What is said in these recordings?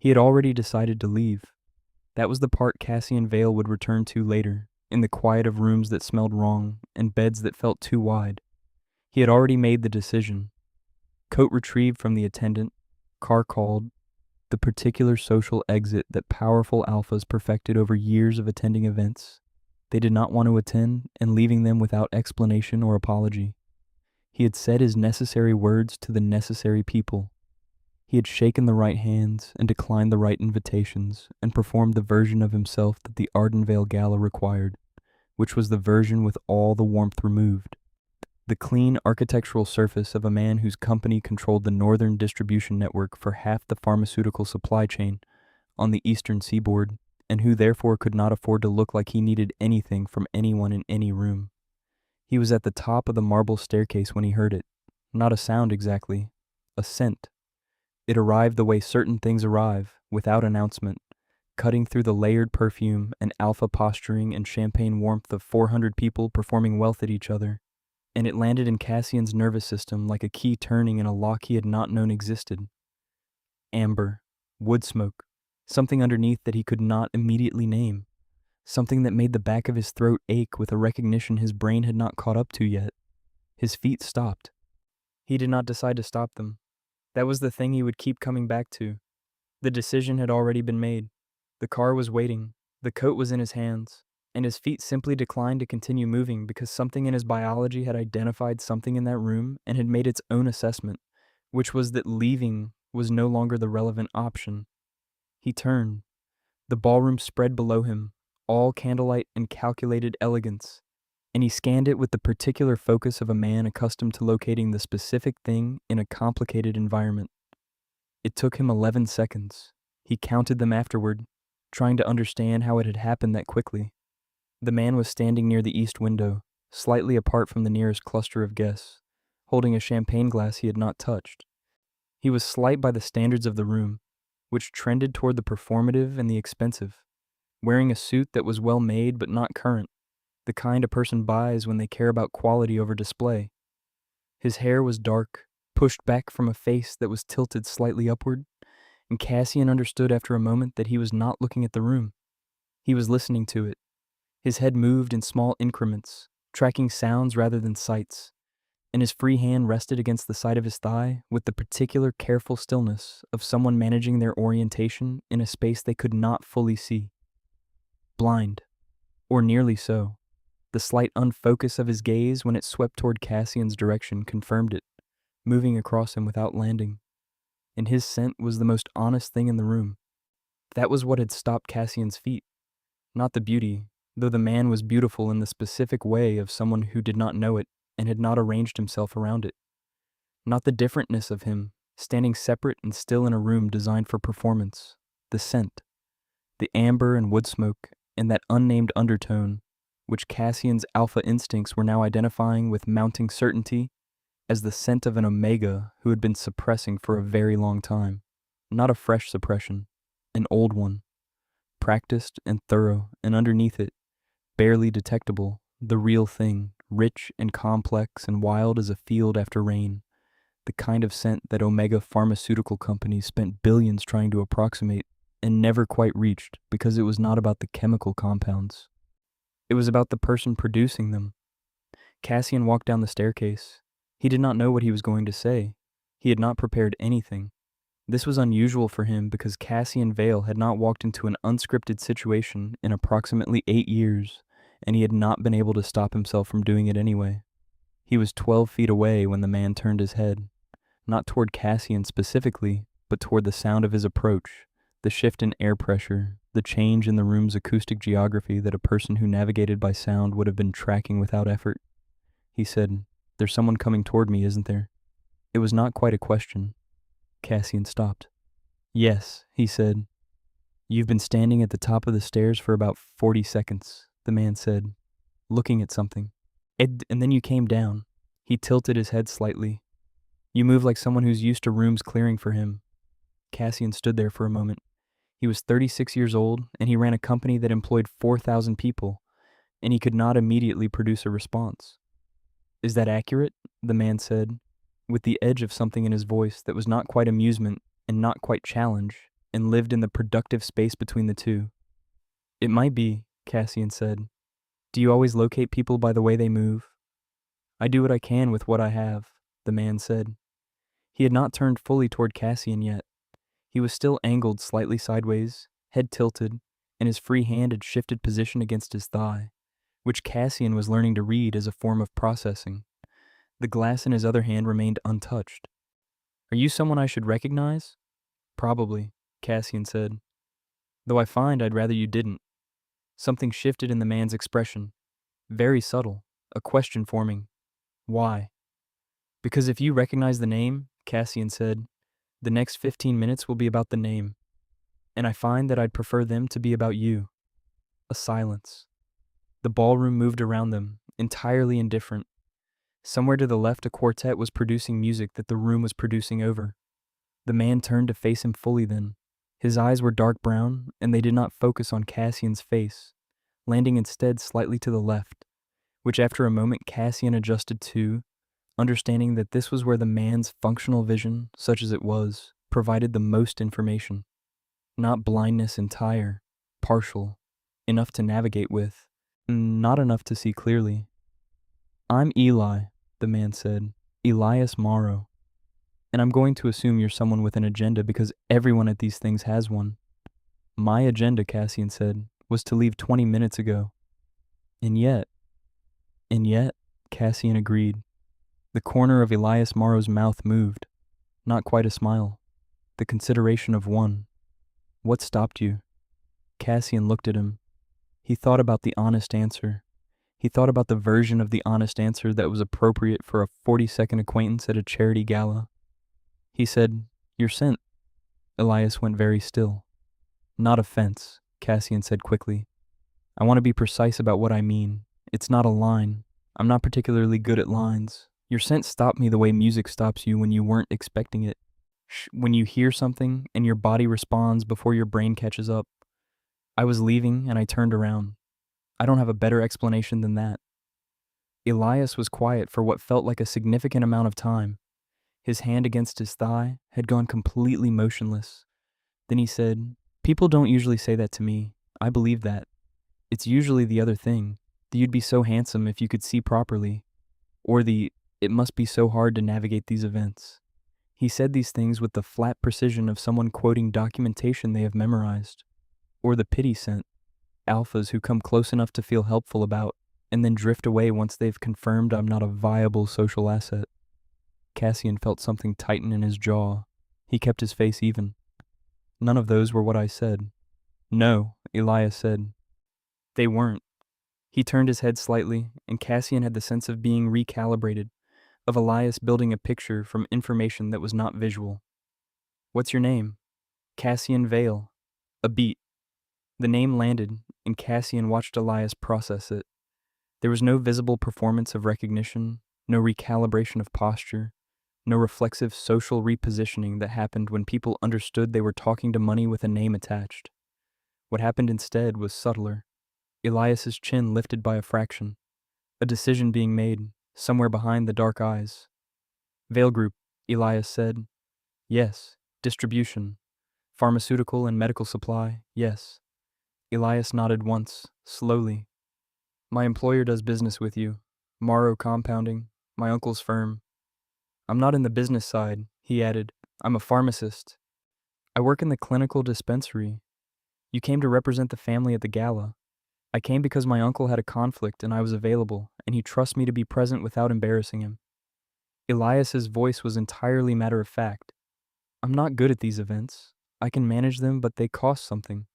He had already decided to leave. That was the part Cassian Vale would return to later, in the quiet of rooms that smelled wrong and beds that felt too wide. He had already made the decision. Coat retrieved from the attendant, car called, the particular social exit that powerful alphas perfected over years of attending events they did not want to attend and leaving them without explanation or apology. He had said his necessary words to the necessary people. He had shaken the right hands and declined the right invitations and performed the version of himself that the Ardenvale Gala required, which was the version with all the warmth removed. The clean architectural surface of a man whose company controlled the northern distribution network for half the pharmaceutical supply chain on the eastern seaboard, and who therefore could not afford to look like he needed anything from anyone in any room. He was at the top of the marble staircase when he heard it. Not a sound exactly, a scent. It arrived the way certain things arrive, without announcement, cutting through the layered perfume and alpha posturing and champagne warmth of 400 people performing wealth at each other, and it landed in Cassian's nervous system like a key turning in a lock he had not known existed. Amber, wood smoke, something underneath that he could not immediately name, something that made the back of his throat ache with a recognition his brain had not caught up to yet. His feet stopped. He did not decide to stop them. That was the thing he would keep coming back to. The decision had already been made. The car was waiting, the coat was in his hands, and his feet simply declined to continue moving because something in his biology had identified something in that room and had made its own assessment, which was that leaving was no longer the relevant option. He turned. The ballroom spread below him, all candlelight and calculated elegance, and he scanned it with the particular focus of a man accustomed to locating the specific thing in a complicated environment. It took him 11 seconds. He counted them afterward, trying to understand how it had happened that quickly. The man was standing near the east window, slightly apart from the nearest cluster of guests, holding a champagne glass he had not touched. He was slight by the standards of the room, which trended toward the performative and the expensive, wearing a suit that was well made but not current, the kind a person buys when they care about quality over display. His hair was dark, pushed back from a face that was tilted slightly upward, and Cassian understood after a moment that he was not looking at the room. He was listening to it. His head moved in small increments, tracking sounds rather than sights, and his free hand rested against the side of his thigh with the particular careful stillness of someone managing their orientation in a space they could not fully see. Blind, or nearly so. The slight unfocus of his gaze when it swept toward Cassian's direction confirmed it, moving across him without landing. And his scent was the most honest thing in the room. That was what had stopped Cassian's feet. Not the beauty, though the man was beautiful in the specific way of someone who did not know it and had not arranged himself around it. Not the differentness of him, standing separate and still in a room designed for performance. The scent. The amber and wood smoke, and that unnamed undertone, which Cassian's alpha instincts were now identifying with mounting certainty as the scent of an omega who had been suppressing for a very long time. Not a fresh suppression, an old one. Practiced and thorough, and underneath it, barely detectable, the real thing, rich and complex and wild as a field after rain, the kind of scent that Omega pharmaceutical companies spent billions trying to approximate and never quite reached because it was not about the chemical compounds. It was about the person producing them. Cassian walked down the staircase. He did not know what he was going to say. He had not prepared anything. This was unusual for him because Cassian Vale had not walked into an unscripted situation in approximately 8 years, and he had not been able to stop himself from doing it anyway. He was 12 feet away when the man turned his head, not toward Cassian specifically, but toward the sound of his approach, the shift in air pressure, the change in the room's acoustic geography that a person who navigated by sound would have been tracking without effort. He said, "There's someone coming toward me, isn't there?" It was not quite a question. Cassian stopped. "Yes," he said. "You've been standing at the top of the stairs for about 40 seconds, the man said, looking at something. And then you came down." He tilted his head slightly. "You move like someone who's used to rooms clearing for him." Cassian stood there for a moment. He was 36 years old, and he ran a company that employed 4,000 people, and he could not immediately produce a response. "Is that accurate?" the man said, with the edge of something in his voice that was not quite amusement and not quite challenge, and lived in the productive space between the two. It might be, Cassian said. Do you always locate people by the way they move? I do what I can with what I have, the man said. He had not turned fully toward Cassian yet. He was still angled slightly sideways, head tilted, and his free hand had shifted position against his thigh, which Cassian was learning to read as a form of processing. The glass in his other hand remained untouched. Are you someone I should recognize? Probably, Cassian said. Though I find I'd rather you didn't. Something shifted in the man's expression. Very subtle, a question forming. Why? Because if you recognize the name, Cassian said, the next 15 minutes will be about the name. And I find that I'd prefer them to be about you. A silence. The ballroom moved around them, entirely indifferent. Somewhere to the left, a quartet was producing music that the room was producing over. The man turned to face him fully then. His eyes were dark brown, and they did not focus on Cassian's face, landing instead slightly to the left, which after a moment Cassian adjusted to, understanding that this was where the man's functional vision, such as it was, provided the most information. Not blindness entire, partial, enough to navigate with, not enough to see clearly. I'm Eli, the man said, Elias Morrow. And I'm going to assume you're someone with an agenda because everyone at these things has one. My agenda, Cassian said, was to leave 20 minutes ago. And yet, Cassian agreed. The corner of Elias Morrow's mouth moved. Not quite a smile. The consideration of one. What stopped you? Cassian looked at him. He thought about the honest answer. He thought about the version of the honest answer that was appropriate for a 40-second acquaintance at a charity gala. He said, You're sent. Elias went very still. Not offense, Cassian said quickly. I want to be precise about what I mean. It's not a line. I'm not particularly good at lines. Your scent stopped me the way music stops you when you weren't expecting it. When you hear something and your body responds before your brain catches up. I was leaving and I turned around. I don't have a better explanation than that. Elias was quiet for what felt like a significant amount of time. His hand against his thigh had gone completely motionless. Then he said, People don't usually say that to me. I believe that. It's usually the other thing, that you'd be so handsome if you could see properly. Or it must be so hard to navigate these events. He said these things with the flat precision of someone quoting documentation they have memorized. Or the pity scent, alphas who come close enough to feel helpful about, and then drift away once they've confirmed I'm not a viable social asset. Cassian felt something tighten in his jaw. He kept his face even. None of those were what I said. No, Elias said. They weren't. He turned his head slightly, and Cassian had the sense of being recalibrated, of Elias building a picture from information that was not visual. What's your name? Cassian Vale. A beat. The name landed, and Cassian watched Elias process it. There was no visible performance of recognition, no recalibration of posture, no reflexive social repositioning that happened when people understood they were talking to money with a name attached. What happened instead was subtler. Elias's chin lifted by a fraction, a decision being made, somewhere behind the dark eyes. Vale Group, Elias said. Yes. Distribution. Pharmaceutical and medical supply, yes. Elias nodded once, slowly. My employer does business with you. Morrow Compounding, my uncle's firm. I'm not in the business side, he added. I'm a pharmacist. I work in the clinical dispensary. You came to represent the family at the gala. I came because my uncle had a conflict and I was available, and he trusts me to be present without embarrassing him. Elias's voice was entirely matter of fact. I'm not good at these events. I can manage them, but they cost something.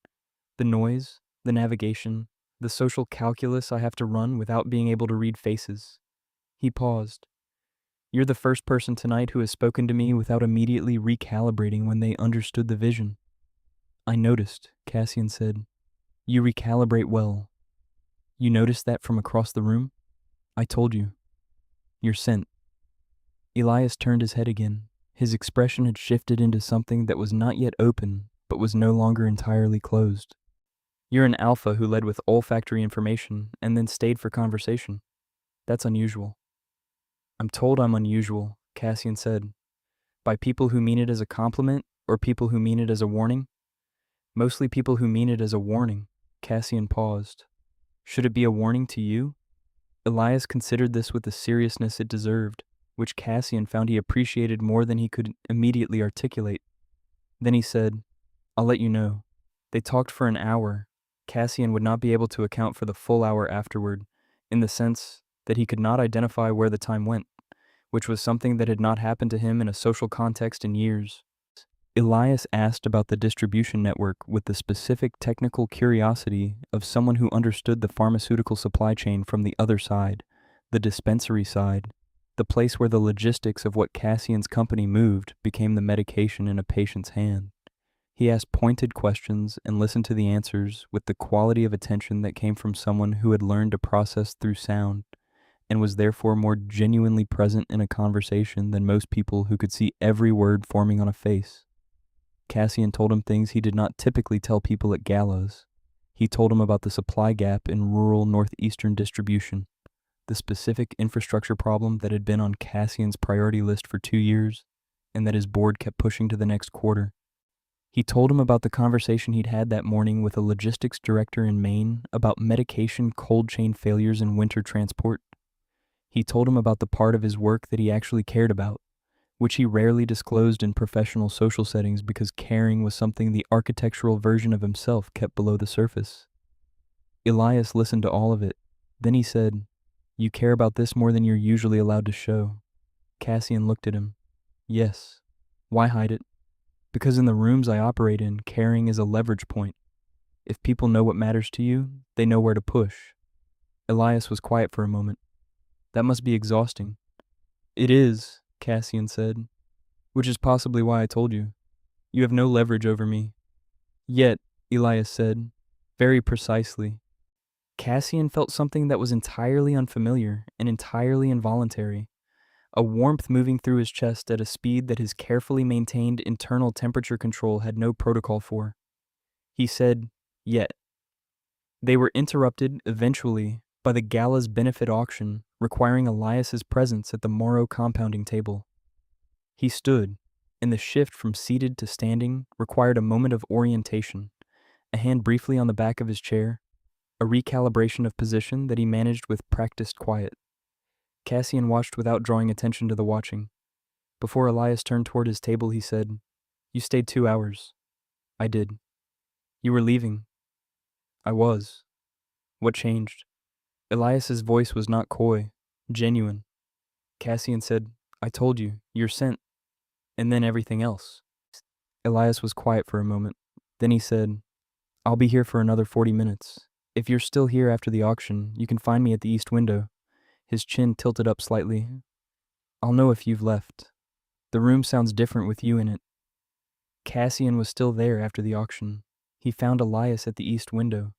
The noise, the navigation, the social calculus I have to run without being able to read faces. He paused. You're the first person tonight who has spoken to me without immediately recalibrating when they understood the vision. I noticed, Cassian said. You recalibrate well. You noticed that from across the room? I told you. You're sent. Elias turned his head again. His expression had shifted into something that was not yet open, but was no longer entirely closed. You're an alpha who led with olfactory information and then stayed for conversation. That's unusual. I'm told I'm unusual, Cassian said. By people who mean it as a compliment or people who mean it as a warning? Mostly people who mean it as a warning. Cassian paused. Should it be a warning to you? Elias considered this with the seriousness it deserved, which Cassian found he appreciated more than he could immediately articulate. Then he said, I'll let you know. They talked for an hour. Cassian would not be able to account for the full hour afterward, in the sense that he could not identify where the time went, which was something that had not happened to him in a social context in years. Elias asked about the distribution network with the specific technical curiosity of someone who understood the pharmaceutical supply chain from the other side, the dispensary side, the place where the logistics of what Cassian's company moved became the medication in a patient's hand. He asked pointed questions and listened to the answers with the quality of attention that came from someone who had learned to process through sound and was therefore more genuinely present in a conversation than most people who could see every word forming on a face. Cassian told him things he did not typically tell people at galas. He told him about the supply gap in rural northeastern distribution, the specific infrastructure problem that had been on Cassian's priority list for 2 years, and that his board kept pushing to the next quarter. He told him about the conversation he'd had that morning with a logistics director in Maine about medication cold chain failures in winter transport. He told him about the part of his work that he actually cared about, which he rarely disclosed in professional social settings because caring was something the architectural version of himself kept below the surface. Elias listened to all of it. Then he said, You care about this more than you're usually allowed to show. Cassian looked at him. Yes. Why hide it? Because in the rooms I operate in, caring is a leverage point. If people know what matters to you, they know where to push. Elias was quiet for a moment. That must be exhausting. It is, Cassian said, which is possibly why I told you. You have no leverage over me. Yet, Elias said, very precisely. Cassian felt something that was entirely unfamiliar and entirely involuntary, a warmth moving through his chest at a speed that his carefully maintained internal temperature control had no protocol for. He said, yet. They were interrupted, eventually, by the Gala's benefit auction, requiring Elias's presence at the Morrow compounding table. He stood, and the shift from seated to standing required a moment of orientation, a hand briefly on the back of his chair, a recalibration of position that he managed with practiced quiet. Cassian watched without drawing attention to the watching. Before Elias turned toward his table, he said, You stayed 2 hours. I did. You were leaving. I was. What changed? Elias's voice was not coy, genuine. Cassian said, I told you, you're sent. And then everything else. Elias was quiet for a moment. Then he said, I'll be here for another 40 minutes. If you're still here after the auction, you can find me at the east window. His chin tilted up slightly. I'll know if you've left. The room sounds different with you in it. Cassian was still there after the auction. He found Elias at the east window.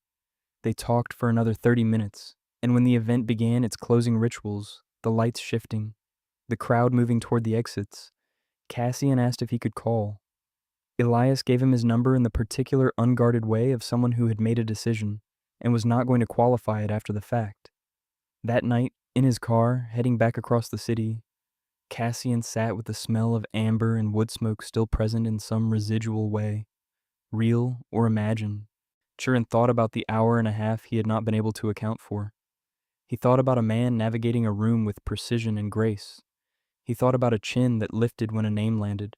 They talked for another 30 minutes, and when the event began its closing rituals, the lights shifting, the crowd moving toward the exits, Cassian asked if he could call. Elias gave him his number in the particular unguarded way of someone who had made a decision and was not going to qualify it after the fact. That night, in his car, heading back across the city, Cassian sat with the smell of amber and wood smoke still present in some residual way, real or imagined. Churin thought about the hour and a half he had not been able to account for. He thought about a man navigating a room with precision and grace. He thought about a chin that lifted when a name landed.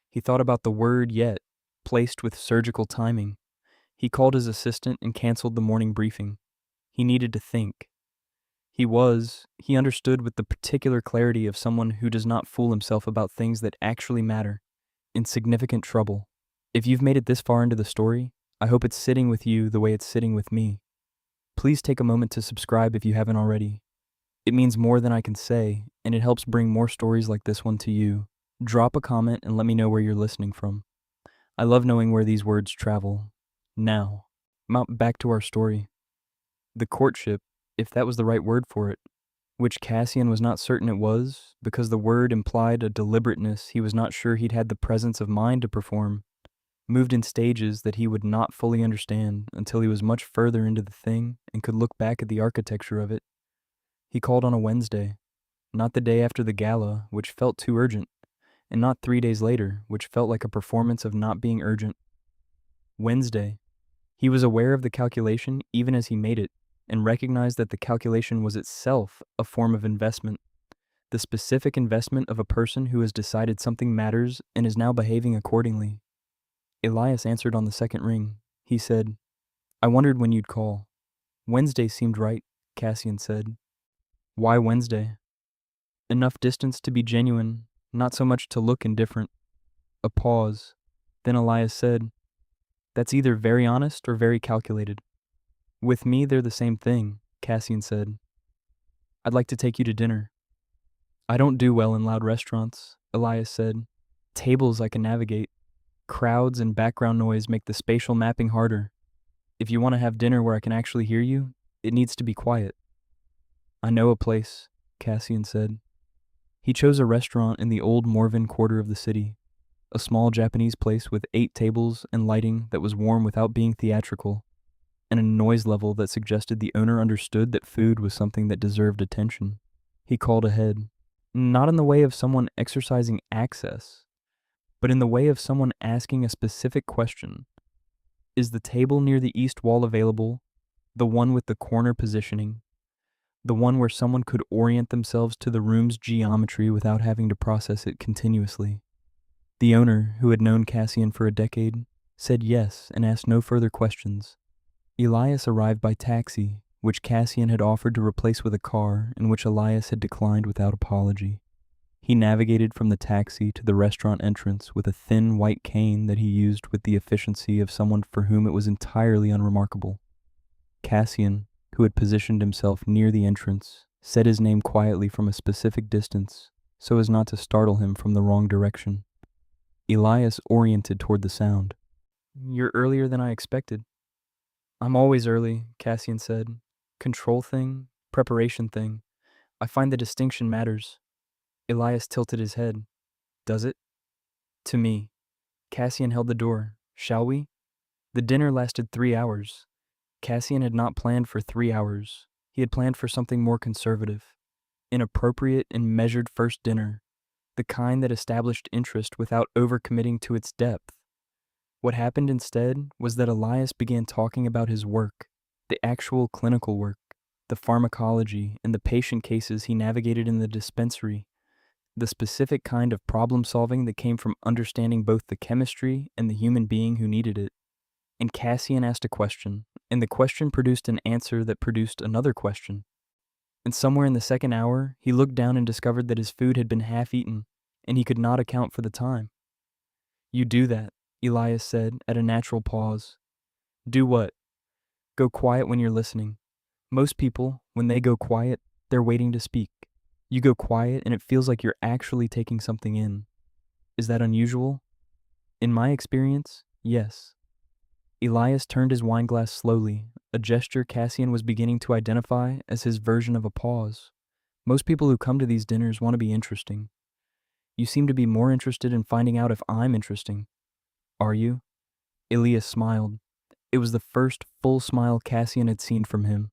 He thought about the word yet, placed with surgical timing. He called his assistant and canceled the morning briefing. He needed to think. He understood with the particular clarity of someone who does not fool himself about things that actually matter, in significant trouble. If you've made it this far into the story, I hope it's sitting with you the way it's sitting with me. Please take a moment to subscribe if you haven't already. It means more than I can say, and it helps bring more stories like this one to you. Drop a comment and let me know where you're listening from. I love knowing where these words travel. Now, back to our story. The courtship, if that was the right word for it, which Cassian was not certain it was, because the word implied a deliberateness he was not sure he'd had the presence of mind to perform, moved in stages that he would not fully understand until he was much further into the thing and could look back at the architecture of it. He called on a Wednesday, not the day after the gala, which felt too urgent, and not 3 days later, which felt like a performance of not being urgent. Wednesday. He was aware of the calculation even as he made it, and recognized that the calculation was itself a form of investment, the specific investment of a person who has decided something matters and is now behaving accordingly. Elias answered on the second ring. He said, "I wondered when you'd call." "Wednesday seemed right," Cassian said. "Why Wednesday?" "Enough distance to be genuine, not so much to look indifferent." A pause. Then Elias said, "That's either very honest or very calculated." "With me, they're the same thing," Cassian said. "I'd like to take you to dinner." "I don't do well in loud restaurants," Elias said. "Tables I can navigate. Crowds and background noise make the spatial mapping harder. If you want to have dinner where I can actually hear you, it needs to be quiet." "I know a place," Cassian said. He chose a restaurant in the old Morven quarter of the city, a small Japanese place with 8 tables and lighting that was warm without being theatrical, and a noise level that suggested the owner understood that food was something that deserved attention. He called ahead, not in the way of someone exercising access, but in the way of someone asking a specific question. "Is the table near the east wall available? The one with the corner positioning? The one where someone could orient themselves to the room's geometry without having to process it continuously?" The owner, who had known Cassian for a decade, said yes and asked no further questions. Elias arrived by taxi, which Cassian had offered to replace with a car and which Elias had declined without apology. He navigated from the taxi to the restaurant entrance with a thin white cane that he used with the efficiency of someone for whom it was entirely unremarkable. Cassian, who had positioned himself near the entrance, said his name quietly from a specific distance so as not to startle him from the wrong direction. Elias oriented toward the sound. "You're earlier than I expected." "I'm always early," Cassian said. "Control thing, preparation thing. I find the distinction matters." Elias tilted his head. "Does it?" "To me." Cassian held the door. "Shall we?" The dinner lasted 3 hours. Cassian had not planned for 3 hours. He had planned for something more conservative. An appropriate and measured first dinner, the kind that established interest without overcommitting to its depth. What happened instead was that Elias began talking about his work, the actual clinical work, the pharmacology, and the patient cases he navigated in the dispensary, the specific kind of problem solving that came from understanding both the chemistry and the human being who needed it. And Cassian asked a question, and the question produced an answer that produced another question. And somewhere in the second hour, he looked down and discovered that his food had been half-eaten, and he could not account for the time. "You do that," Elias said at a natural pause. "Do what?" "Go quiet when you're listening. Most people, when they go quiet, they're waiting to speak. You go quiet and it feels like you're actually taking something in. Is that unusual?" "In my experience, yes." Elias turned his wineglass slowly, a gesture Cassian was beginning to identify as his version of a pause. Most people who come to these dinners want to be interesting. You seem to be more interested in finding out if I'm interesting. Are you? Elias smiled. It was the first full smile Cassian had seen from him,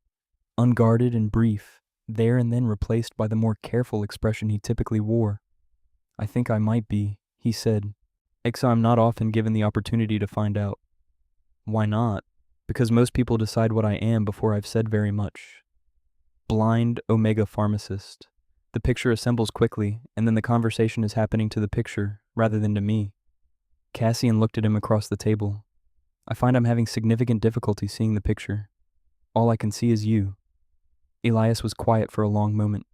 unguarded and brief, there and then replaced by the more careful expression he typically wore. "I think I might be," he said, "except I'm not often given the opportunity to find out." "Why not?" "Because most people decide what I am before I've said very much." Blind Omega pharmacist. The picture assembles quickly, and then the conversation is happening to the picture, rather than to me. Cassian looked at him across the table. "I find I'm having significant difficulty seeing the picture. All I can see is you." Elias was quiet for a long moment.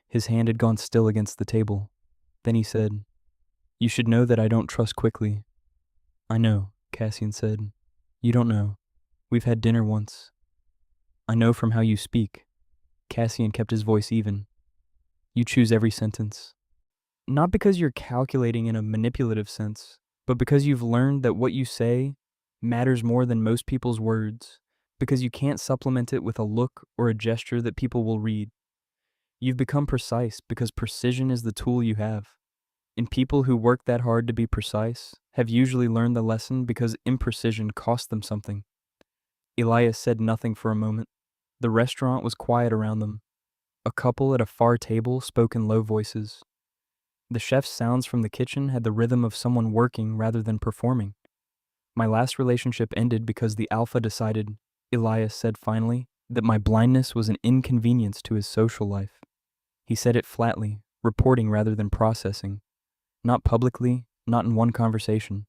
His hand had gone still against the table. Then he said, "You should know that I don't trust quickly." "I know," Cassian said. "You don't know. We've had dinner once." "I know from how you speak." Cassian kept his voice even. "You choose every sentence. Not because you're calculating in a manipulative sense, but because you've learned that what you say matters more than most people's words, because you can't supplement it with a look or a gesture that people will read. You've become precise because precision is the tool you have. And people who work that hard to be precise have usually learned the lesson because imprecision cost them something." Elias said nothing for a moment. The restaurant was quiet around them. A couple at a far table spoke in low voices. The chef's sounds from the kitchen had the rhythm of someone working rather than performing. My last relationship ended because the alpha decided, Elias said finally, that my blindness was an inconvenience to his social life. He said it flatly, reporting rather than processing. Not publicly, not in one conversation.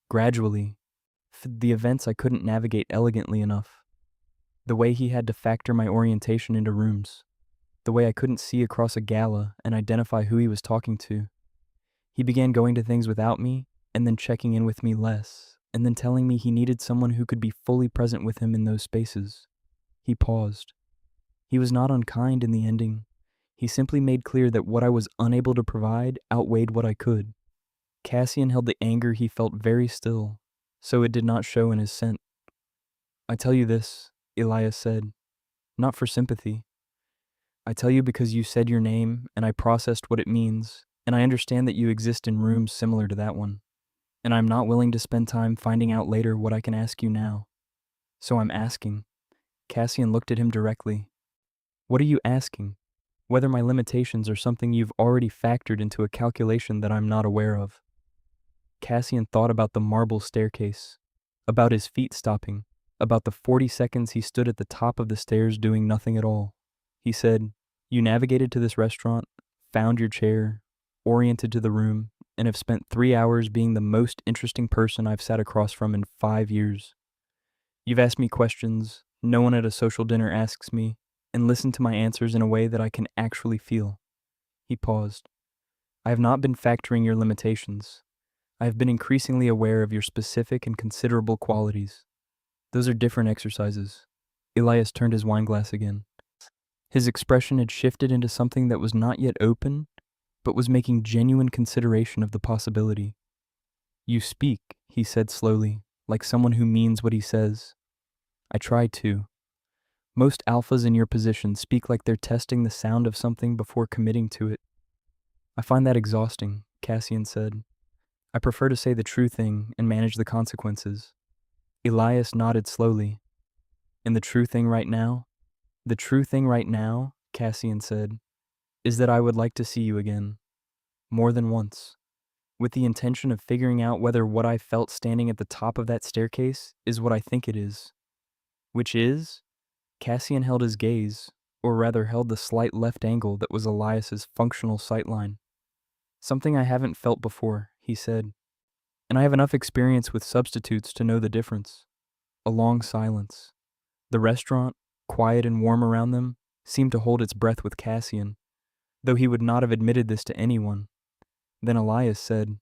Gradually, the events I couldn't navigate elegantly enough. The way he had to factor my orientation into rooms. The way I couldn't see across a gala and identify who he was talking to. He began going to things without me, and then checking in with me less, and then telling me he needed someone who could be fully present with him in those spaces. He paused. He was not unkind in the ending. He simply made clear that what I was unable to provide outweighed what I could. Cassian held the anger he felt very still, so it did not show in his scent. I tell you this, Elias said, not for sympathy. I tell you because you said your name, and I processed what it means, and I understand that you exist in rooms similar to that one. And I'm not willing to spend time finding out later what I can ask you now. So I'm asking. Cassian looked at him directly. What are you asking? Whether my limitations are something you've already factored into a calculation that I'm not aware of. Cassian thought about the marble staircase, about his feet stopping, about the 40 seconds he stood at the top of the stairs doing nothing at all. He said, you navigated to this restaurant, found your chair, oriented to the room, and have spent 3 hours being the most interesting person I've sat across from in 5 years. You've asked me questions no one at a social dinner asks me, and listened to my answers in a way that I can actually feel. He paused. I have not been factoring your limitations. I have been increasingly aware of your specific and considerable qualities. Those are different exercises. Elias turned his wineglass again. His expression had shifted into something that was not yet open, but was making genuine consideration of the possibility. You speak, he said slowly, like someone who means what he says. I try to. Most alphas in your position speak like they're testing the sound of something before committing to it. I find that exhausting, Cassian said. I prefer to say the true thing and manage the consequences. Elias nodded slowly. And the true thing right now? The true thing right now, Cassian said, is that I would like to see you again. More than once. With the intention of figuring out whether what I felt standing at the top of that staircase is what I think it is. Which is? Cassian held his gaze, or rather held the slight left angle that was Elias's functional sightline. Something I haven't felt before, he said. And I have enough experience with substitutes to know the difference. A long silence. The restaurant, quiet and warm around them, seemed to hold its breath with Cassian, though he would not have admitted this to anyone. Then Elias said,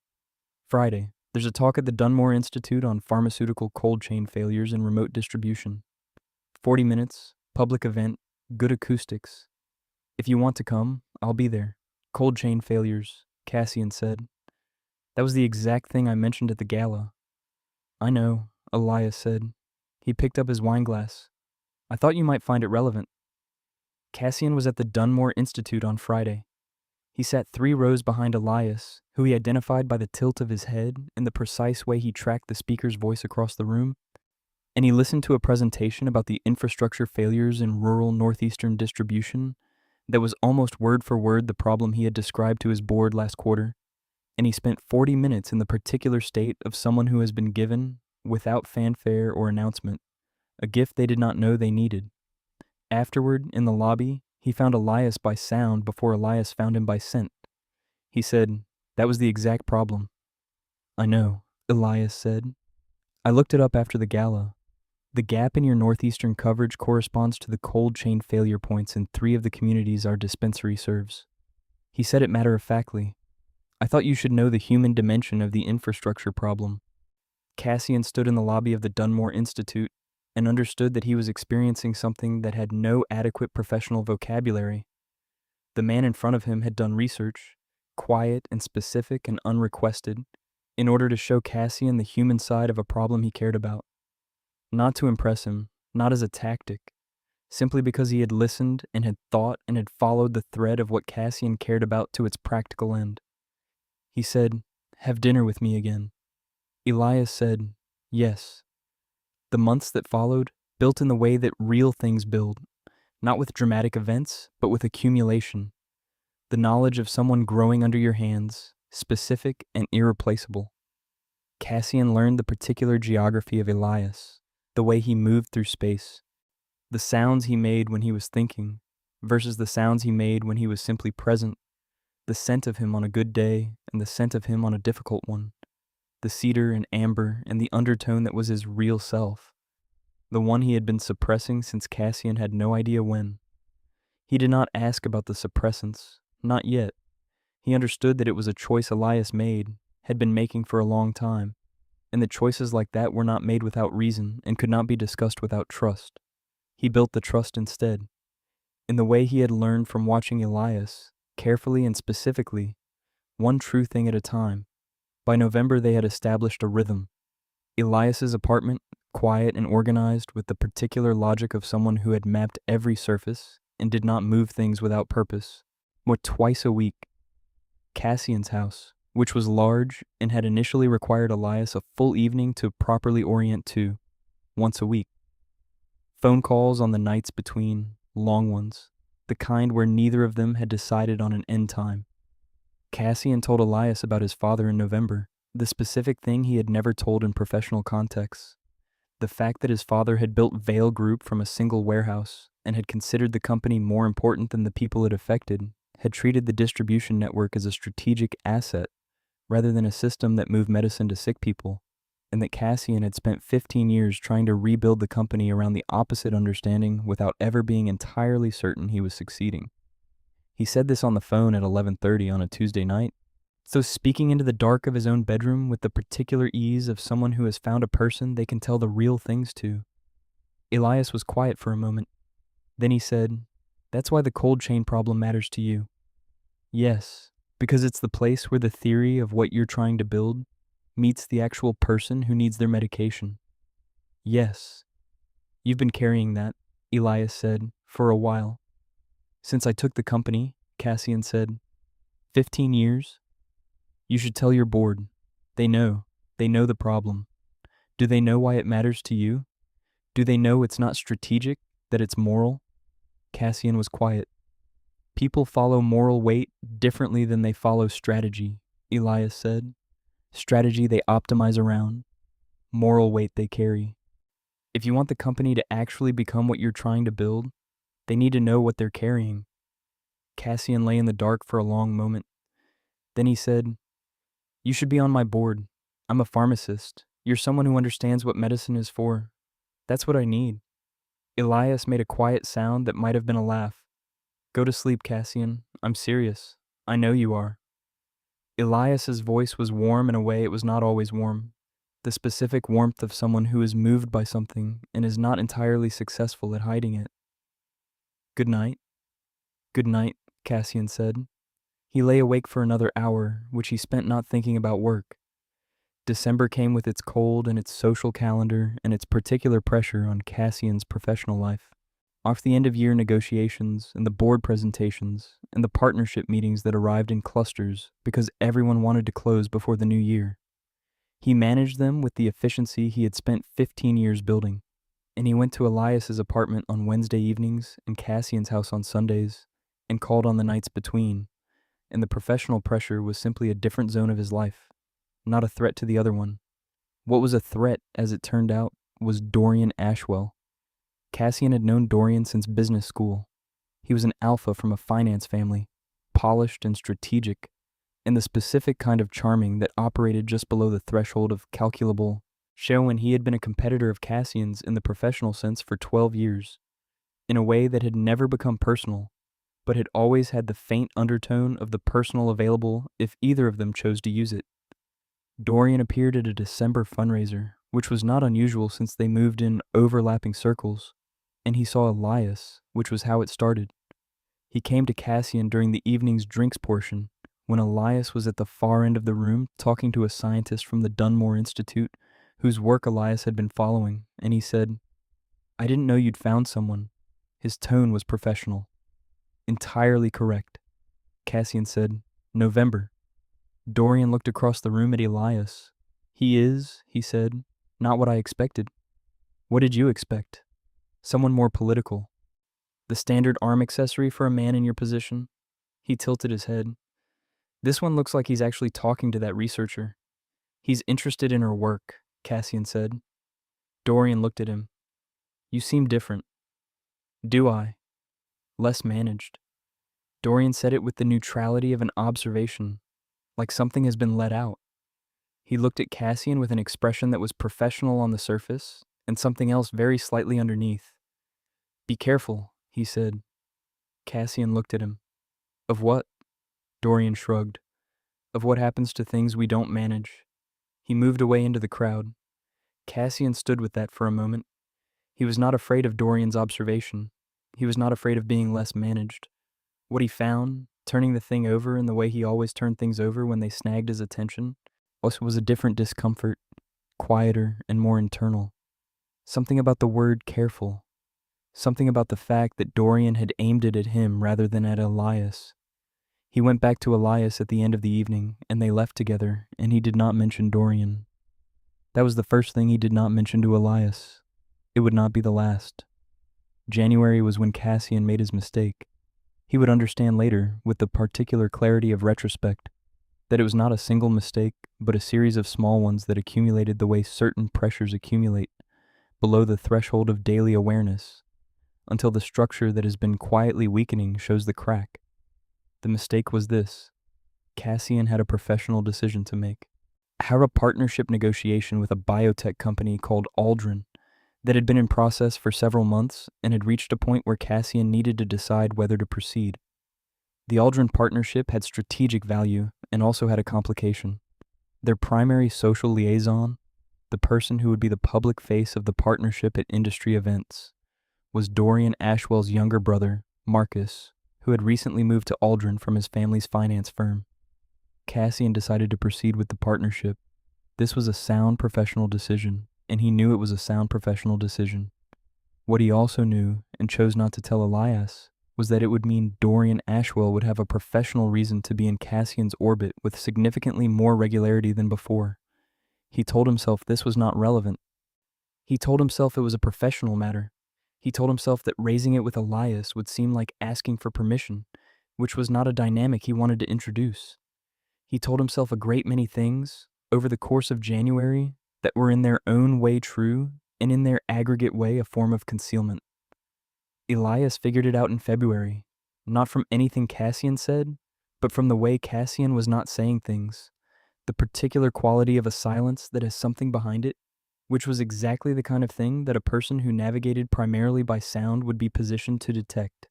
Friday, there's a talk at the Dunmore Institute on pharmaceutical cold chain failures and remote distribution. 40 minutes, public event, good acoustics. If you want to come, I'll be there. Cold chain failures, Cassian said. That was the exact thing I mentioned at the gala. I know, Elias said. He picked up his wineglass. I thought you might find it relevant. Cassian was at the Dunmore Institute on Friday. He sat 3 rows behind Elias, who he identified by the tilt of his head and the precise way he tracked the speaker's voice across the room, and he listened to a presentation about the infrastructure failures in rural northeastern distribution that was almost word for word the problem he had described to his board last quarter, and he spent 40 minutes in the particular state of someone who has been given, without fanfare or announcement, a gift they did not know they needed. Afterward, in the lobby, he found Elias by sound before Elias found him by scent. He said, that was the exact problem. I know, Elias said. I looked it up after the gala. The gap in your northeastern coverage corresponds to the cold chain failure points in 3 of the communities our dispensary serves. He said it matter-of-factly. I thought you should know the human dimension of the infrastructure problem. Cassian stood in the lobby of the Dunmore Institute and understood that he was experiencing something that had no adequate professional vocabulary. The man in front of him had done research, quiet and specific and unrequested, in order to show Cassian the human side of a problem he cared about. Not to impress him, not as a tactic, simply because he had listened and had thought and had followed the thread of what Cassian cared about to its practical end. He said, have dinner with me again. Elias said, yes. The months that followed built in the way that real things build, not with dramatic events, but with accumulation. The knowledge of someone growing under your hands, specific and irreplaceable. Cassian learned the particular geography of Elias, the way he moved through space, the sounds he made when he was thinking versus the sounds he made when he was simply present, the scent of him on a good day and the scent of him on a difficult one, the cedar and amber and the undertone that was his real self, the one he had been suppressing since Cassian had no idea when. He did not ask about the suppressants, not yet. He understood that it was a choice Elias made, had been making for a long time, and that choices like that were not made without reason and could not be discussed without trust. He built the trust instead, in the way he had learned from watching Elias, carefully and specifically, one true thing at a time. By November they had established a rhythm. Elias's apartment, quiet and organized with the particular logic of someone who had mapped every surface and did not move things without purpose, but twice a week. Cassian's house, which was large and had initially required Elias a full evening to properly orient to, once a week. Phone calls on the nights between, long ones, the kind where neither of them had decided on an end time. Cassian told Elias about his father in November, the specific thing he had never told in professional contexts. The fact that his father had built Vale Group from a single warehouse and had considered the company more important than the people it affected, had treated the distribution network as a strategic asset rather than a system that moved medicine to sick people, and that Cassian had spent 15 years trying to rebuild the company around the opposite understanding without ever being entirely certain he was succeeding. He said this on the phone at 11:30 on a Tuesday night, so speaking into the dark of his own bedroom with the particular ease of someone who has found a person they can tell the real things to. Elias was quiet for a moment. Then he said, "That's why the cold chain problem matters to you." "Yes, because it's the place where the theory of what you're trying to build meets the actual person who needs their medication." "Yes. You've been carrying that," Elias said, "for a while." "Since I took the company," Cassian said. 15 years? You should tell your board. They know. They know the problem. Do they know why it matters to you? Do they know it's not strategic, that it's moral?" Cassian was quiet. "People follow moral weight differently than they follow strategy," Elias said. "Strategy they optimize around. Moral weight they carry. If you want the company to actually become what you're trying to build, they need to know what they're carrying." Cassian lay in the dark for a long moment. Then he said, "You should be on my board. I'm a pharmacist. You're someone who understands what medicine is for. That's what I need." Elias made a quiet sound that might have been a laugh. "Go to sleep, Cassian. I'm serious. I know you are." Elias's voice was warm in a way it was not always warm. The specific warmth of someone who is moved by something and is not entirely successful at hiding it. "Good night." "Good night," Cassian said. He lay awake for another hour, which he spent not thinking about work. December came with its cold and its social calendar and its particular pressure on Cassian's professional life. Off the end-of-year negotiations and the board presentations and the partnership meetings that arrived in clusters because everyone wanted to close before the new year. He managed them with the efficiency he had spent 15 years building, and he went to Elias's apartment on Wednesday evenings and Cassian's house on Sundays and called on the nights between, and the professional pressure was simply a different zone of his life, not a threat to the other one. What was a threat, as it turned out, was Dorian Ashwell. Cassian had known Dorian since business school. He was an alpha from a finance family, polished and strategic, and the specific kind of charming that operated just below the threshold of calculable, showing he had been a competitor of Cassian's in the professional sense for 12 years, in a way that had never become personal, but had always had the faint undertone of the personal available if either of them chose to use it. Dorian appeared at a December fundraiser, which was not unusual since they moved in overlapping circles, and he saw Elias, which was how it started. He came to Cassian during the evening's drinks portion, when Elias was at the far end of the room talking to a scientist from the Dunmore Institute, whose work Elias had been following, and he said, "I didn't know you'd found someone." His tone was professional. "Entirely correct." Cassian said, "November." Dorian looked across the room at Elias. "He is," he said, "not what I expected." "What did you expect?" "Someone more political." "The standard arm accessory for a man in your position?" He tilted his head. "This one looks like he's actually talking to that researcher." He's interested in her work, Cassian said. Dorian looked at him. You seem different. Do I? Less managed. Dorian said it with the neutrality of an observation, like something has been let out. He looked at Cassian with an expression that was professional on the surface and something else very slightly underneath. Be careful, he said. Cassian looked at him. Of what? Dorian shrugged. Of what happens to things we don't manage. He moved away into the crowd. Cassian stood with that for a moment. He was not afraid of Dorian's observation. He was not afraid of being less managed. What he found, turning the thing over in the way he always turned things over when they snagged his attention, also was a different discomfort, quieter and more internal. Something about the word careful. Something about the fact that Dorian had aimed it at him rather than at Elias. He went back to Elias at the end of the evening, and they left together, and he did not mention Dorian. That was the first thing he did not mention to Elias. It would not be the last. January was when Cassian made his mistake. He would understand later, with the particular clarity of retrospect, that it was not a single mistake, but a series of small ones that accumulated the way certain pressures accumulate, below the threshold of daily awareness, until the structure that has been quietly weakening shows the crack. The mistake was this. Cassian had a professional decision to make. Have a partnership negotiation with a biotech company called Aldrin that had been in process for several months and had reached a point where Cassian needed to decide whether to proceed. The Aldrin partnership had strategic value and also had a complication. Their primary social liaison, the person who would be the public face of the partnership at industry events, was Dorian Ashwell's younger brother, Marcus, who had recently moved to Aldrin from his family's finance firm. Cassian decided to proceed with the partnership. This was a sound professional decision, and he knew it was a sound professional decision. What he also knew, and chose not to tell Elias, was that it would mean Dorian Ashwell would have a professional reason to be in Cassian's orbit with significantly more regularity than before. He told himself this was not relevant. He told himself it was a professional matter. He told himself that raising it with Elias would seem like asking for permission, which was not a dynamic he wanted to introduce. He told himself a great many things over the course of January that were in their own way true and in their aggregate way a form of concealment. Elias figured it out in February, not from anything Cassian said, but from the way Cassian was not saying things, the particular quality of a silence that has something behind it, which was exactly the kind of thing that a person who navigated primarily by sound would be positioned to detect.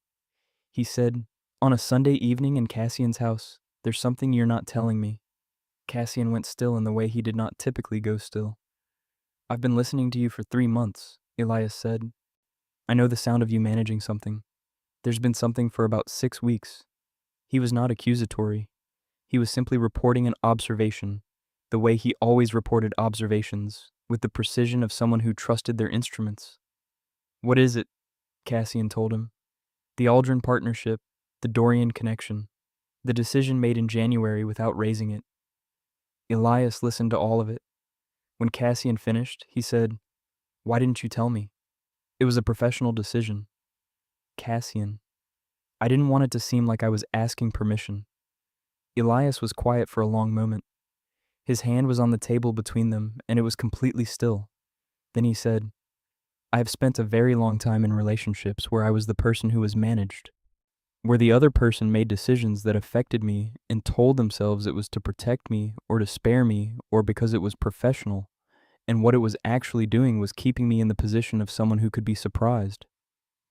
He said, on a Sunday evening in Cassian's house, there's something you're not telling me. Cassian went still in the way he did not typically go still. I've been listening to you for 3 months, Elias said. I know the sound of you managing something. There's been something for about 6 weeks. He was not accusatory. He was simply reporting an observation, the way he always reported observations, with the precision of someone who trusted their instruments. What is it? Cassian told him. The Aldrin partnership, the Dorian connection, the decision made in January without raising it. Elias listened to all of it. When Cassian finished, he said, Why didn't you tell me? It was a professional decision. Cassian. I didn't want it to seem like I was asking permission. Elias was quiet for a long moment. His hand was on the table between them, and it was completely still. Then he said, I have spent a very long time in relationships where I was the person who was managed, where the other person made decisions that affected me and told themselves it was to protect me or to spare me or because it was professional, and what it was actually doing was keeping me in the position of someone who could be surprised.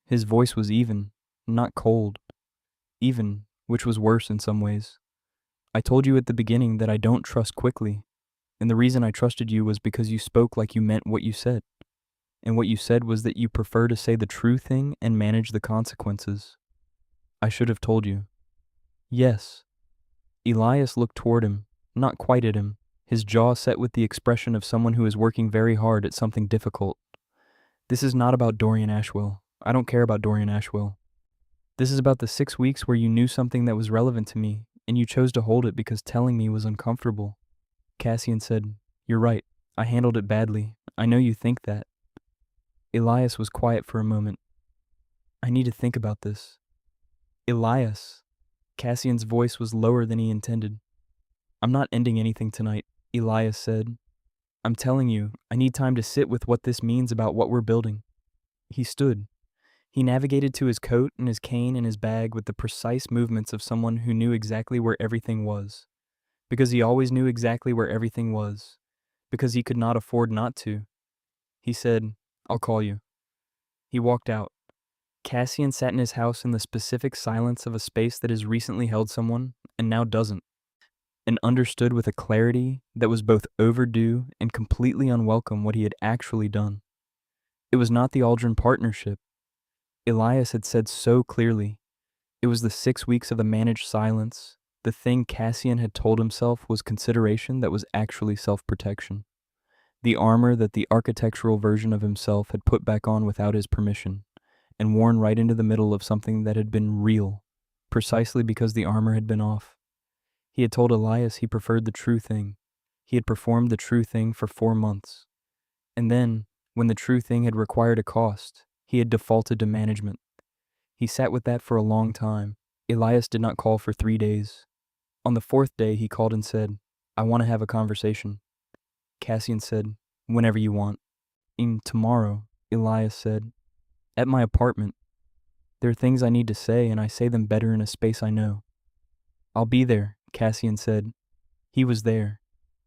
His voice was even, not cold. Even, which was worse in some ways. I told you at the beginning that I don't trust quickly, and the reason I trusted you was because you spoke like you meant what you said. And what you said was that you prefer to say the true thing and manage the consequences. I should have told you. Yes. Elias looked toward him, not quite at him, his jaw set with the expression of someone who is working very hard at something difficult. This is not about Dorian Ashwell. I don't care about Dorian Ashwell. This is about the 6 weeks where you knew something that was relevant to me, and you chose to hold it because telling me was uncomfortable. Cassian said, You're right. I handled it badly. I know you think that. Elias was quiet for a moment. I need to think about this. Elias. Cassian's voice was lower than he intended. I'm not ending anything tonight. Elias said, "I'm telling you, I need time to sit with what this means about what we're building." He stood. He navigated to his coat and his cane and his bag with the precise movements of someone who knew exactly where everything was. Because he always knew exactly where everything was. Because he could not afford not to. He said, "I'll call you." He walked out. Cassian sat in his house in the specific silence of a space that has recently held someone and now doesn't, and understood with a clarity that was both overdue and completely unwelcome what he had actually done. It was not the Aldrin partnership. Elias had said so clearly. It was the 6 weeks of a managed silence. The thing Cassian had told himself was consideration that was actually self-protection. The armor that the architectural version of himself had put back on without his permission, and worn right into the middle of something that had been real, precisely because the armor had been off. He had told Elias he preferred the true thing. He had performed the true thing for 4 months. And then, when the true thing had required a cost, he had defaulted to management. He sat with that for a long time. Elias did not call for 3 days. On the 4th day, he called and said, "I want to have a conversation." Cassian said, "Whenever you want." Tomorrow," Elias said. "At my apartment. There are things I need to say, and I say them better in a space I know." "I'll be there," Cassian said. He was there.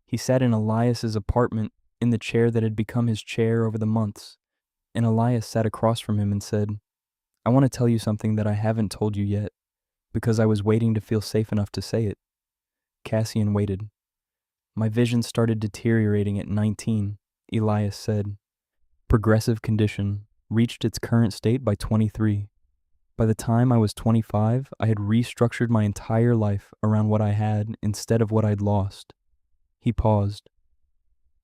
He sat in Elias's apartment in the chair that had become his chair over the months, and Elias sat across from him and said, "I want to tell you something that I haven't told you yet, because I was waiting to feel safe enough to say it." Cassian waited. "My vision started deteriorating at 19, Elias said. Progressive condition, reached its current state by 23. By the time I was 25, I had restructured my entire life around what I had instead of what I'd lost." He paused.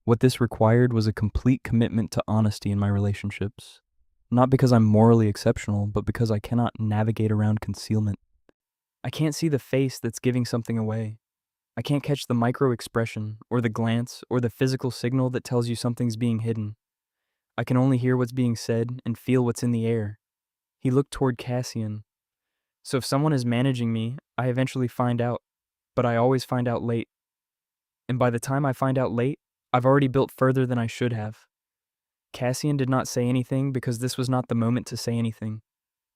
"What this required was a complete commitment to honesty in my relationships. Not because I'm morally exceptional, but because I cannot navigate around concealment. I can't see the face that's giving something away. I can't catch the micro expression, or the glance, or the physical signal that tells you something's being hidden. I can only hear what's being said and feel what's in the air." He looked toward Cassian. "So if someone is managing me, I eventually find out, but I always find out late. And by the time I find out late, I've already built further than I should have." Cassian did not say anything because this was not the moment to say anything.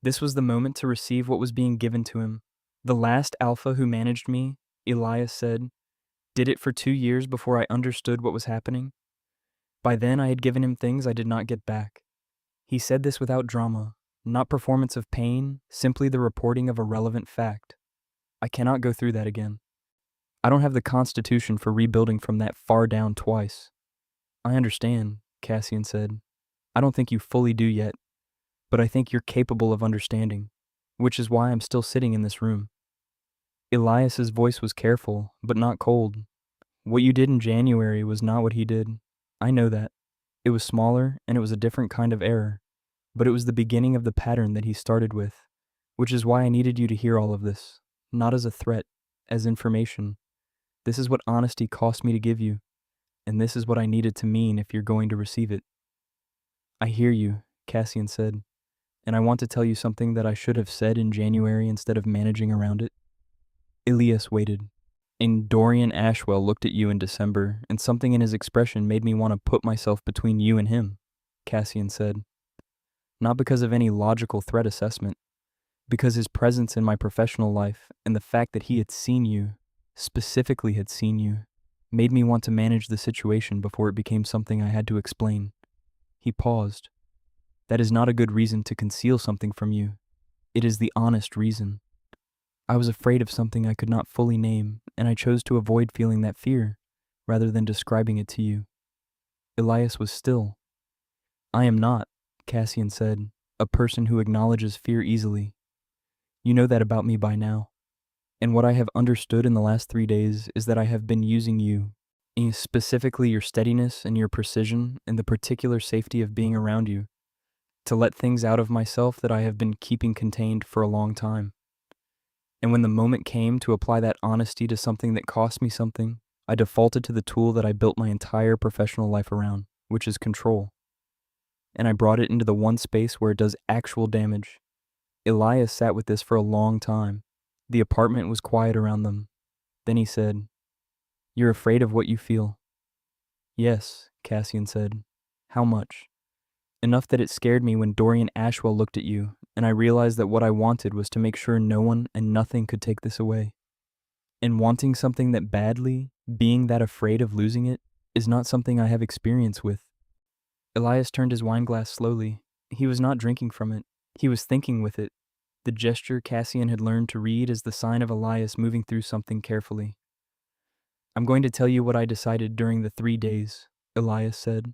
This was the moment to receive what was being given to him. "The last alpha who managed me," Elias said, "did it for 2 years before I understood what was happening. By then I had given him things I did not get back." He said this without drama, not performance of pain, simply the reporting of a relevant fact. "I cannot go through that again. I don't have the constitution for rebuilding from that far down twice." "I understand," Cassian said. "I don't think you fully do yet, but I think you're capable of understanding, which is why I'm still sitting in this room." Elias's voice was careful, but not cold. "What you did in January was not what he did. I know that. It was smaller, and it was a different kind of error, but it was the beginning of the pattern that he started with, which is why I needed you to hear all of this, not as a threat, as information. This is what honesty cost me to give you, and this is what I needed to mean if you're going to receive it." "I hear you," Cassian said, "and I want to tell you something that I should have said in January instead of managing around it." Elias waited. "And Dorian Ashwell looked at you in December, and something in his expression made me want to put myself between you and him," Cassian said. "Not because of any logical threat assessment, because his presence in my professional life and the fact that he had seen you, specifically had seen you, made me want to manage the situation before it became something I had to explain." He paused. "That is not a good reason to conceal something from you. It is the honest reason. I was afraid of something I could not fully name, and I chose to avoid feeling that fear, rather than describing it to you." Elias was still. "I am not," Cassian said, "a person who acknowledges fear easily. You know that about me by now. And what I have understood in the last 3 days is that I have been using you, specifically your steadiness and your precision and the particular safety of being around you, to let things out of myself that I have been keeping contained for a long time. And when the moment came to apply that honesty to something that cost me something, I defaulted to the tool that I built my entire professional life around, which is control. And I brought it into the one space where it does actual damage." Elias sat with this for a long time. The apartment was quiet around them. Then he said, You're afraid of what you feel. Yes, Cassian said. How much? Enough that it scared me when Dorian Ashwell looked at you, and I realized that what I wanted was to make sure no one and nothing could take this away. And wanting something that badly, being that afraid of losing it, is not something I have experience with. Elias turned his wineglass slowly. He was not drinking from it. He was thinking with it. The gesture Cassian had learned to read as the sign of Elias moving through something carefully. I'm going to tell you what I decided during the 3 days, Elias said.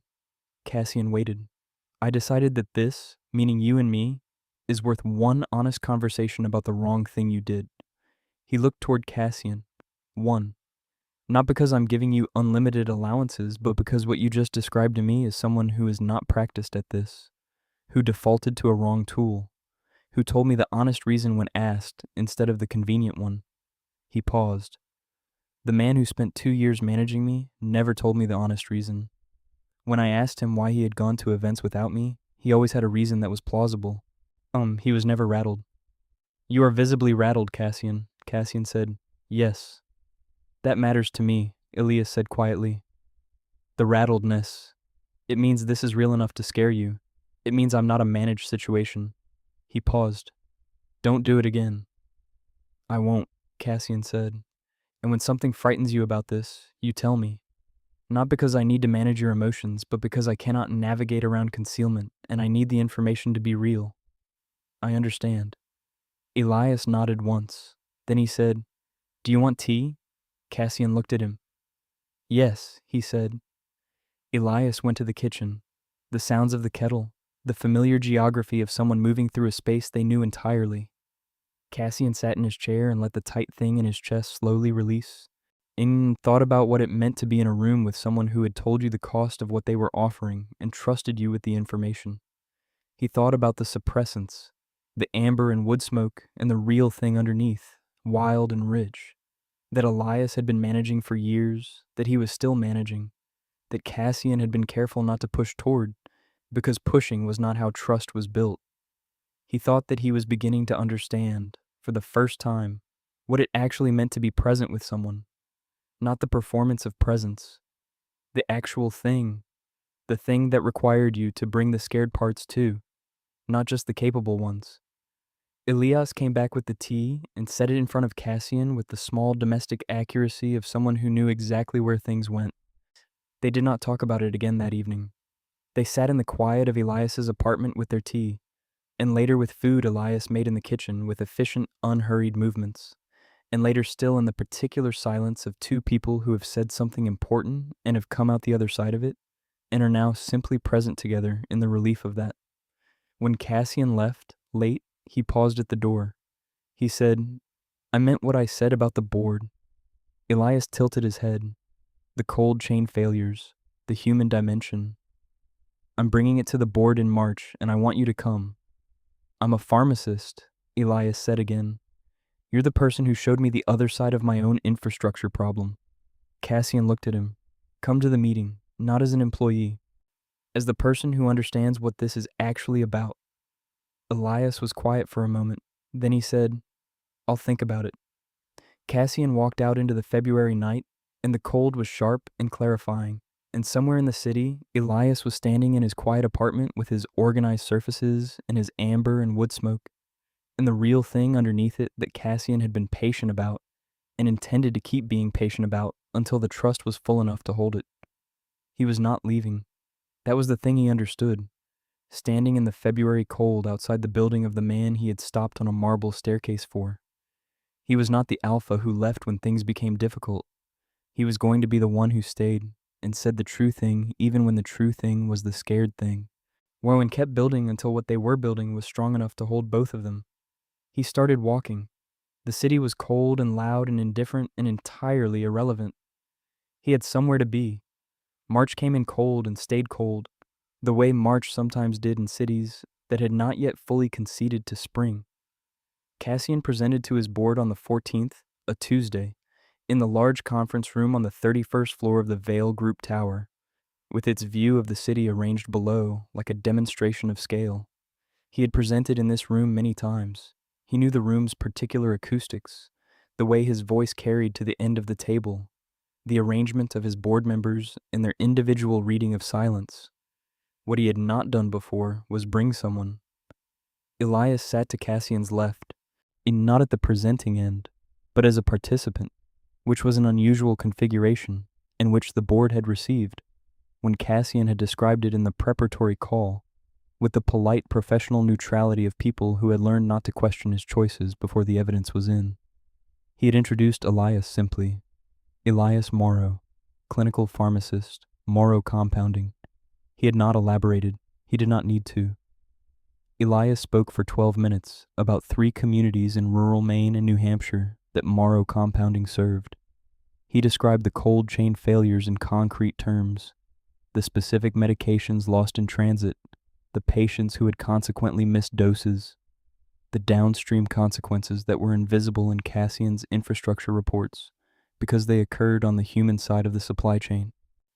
Cassian waited. I decided that this, meaning you and me, is worth one honest conversation about the wrong thing you did. He looked toward Cassian. One. Not because I'm giving you unlimited allowances, but because what you just described to me is someone who is not practiced at this, who defaulted to a wrong tool, who told me the honest reason when asked instead of the convenient one. He paused. The man who spent 2 years managing me never told me the honest reason. When I asked him why he had gone to events without me, he always had a reason that was plausible. He was never rattled. You are visibly rattled, Cassian, Cassian said. Yes. That matters to me, Elias said quietly. The rattledness. It means this is real enough to scare you. It means I'm not a managed situation. He paused. Don't do it again. I won't, Cassian said. And when something frightens you about this, you tell me. Not because I need to manage your emotions, but because I cannot navigate around concealment, and I need the information to be real. I understand. Elias nodded once. Then he said, Do you want tea? Cassian looked at him. Yes, he said. Elias went to the kitchen. The sounds of the kettle, the familiar geography of someone moving through a space they knew entirely. Cassian sat in his chair and let the tight thing in his chest slowly release, and thought about what it meant to be in a room with someone who had told you the cost of what they were offering and trusted you with the information. He thought about the suppressants, the amber and wood smoke, and the real thing underneath, wild and rich, that Elias had been managing for years, that he was still managing, that Cassian had been careful not to push toward, because pushing was not how trust was built. He thought that he was beginning to understand, for the first time, what it actually meant to be present with someone. Not the performance of presence, the actual thing, the thing that required you to bring the scared parts too, not just the capable ones. Elias came back with the tea and set it in front of Cassian with the small domestic accuracy of someone who knew exactly where things went. They did not talk about it again that evening. They sat in the quiet of Elias's apartment with their tea, and later with food Elias made in the kitchen with efficient, unhurried movements, and later still in the particular silence of two people who have said something important and have come out the other side of it, and are now simply present together in the relief of that. When Cassian left, late, he paused at the door. He said, I meant what I said about the board. Elias tilted his head. The cold chain failures, the human dimension. I'm bringing it to the board in March, and I want you to come. I'm a pharmacist, Elias said again. You're the person who showed me the other side of my own infrastructure problem. Cassian looked at him. Come to the meeting, not as an employee, as the person who understands what this is actually about. Elias was quiet for a moment. Then he said, I'll think about it. Cassian walked out into the February night, and the cold was sharp and clarifying. And somewhere in the city, Elias was standing in his quiet apartment with his organized surfaces and his amber and wood smoke, and the real thing underneath it that Cassian had been patient about and intended to keep being patient about until the trust was full enough to hold it. He was not leaving. That was the thing he understood. Standing in the February cold outside the building of the man he had stopped on a marble staircase for. He was not the alpha who left when things became difficult. He was going to be the one who stayed and said the true thing even when the true thing was the scared thing. Warren kept building until what they were building was strong enough to hold both of them. He started walking. The city was cold and loud and indifferent and entirely irrelevant. He had somewhere to be. March came in cold and stayed cold, the way March sometimes did in cities that had not yet fully conceded to spring. Cassian presented to his board on the 14th, a Tuesday, in the large conference room on the 31st floor of the Vale Group Tower, with its view of the city arranged below like a demonstration of scale. He had presented in this room many times. He knew the room's particular acoustics, the way his voice carried to the end of the table, the arrangement of his board members and their individual reading of silence. What he had not done before was bring someone. Elias sat to Cassian's left, and not at the presenting end, but as a participant, which was an unusual configuration, and which the board had received, when Cassian had described it in the preparatory call, with the polite professional neutrality of people who had learned not to question his choices before the evidence was in. He had introduced Elias simply. Elias Morrow, clinical pharmacist, Morrow Compounding. He had not elaborated. He did not need to. Elias spoke for 12 minutes about 3 communities in rural Maine and New Hampshire that Morrow Compounding served. He described the cold chain failures in concrete terms, the specific medications lost in transit, the patients who had consequently missed doses, the downstream consequences that were invisible in Cassian's infrastructure reports because they occurred on the human side of the supply chain,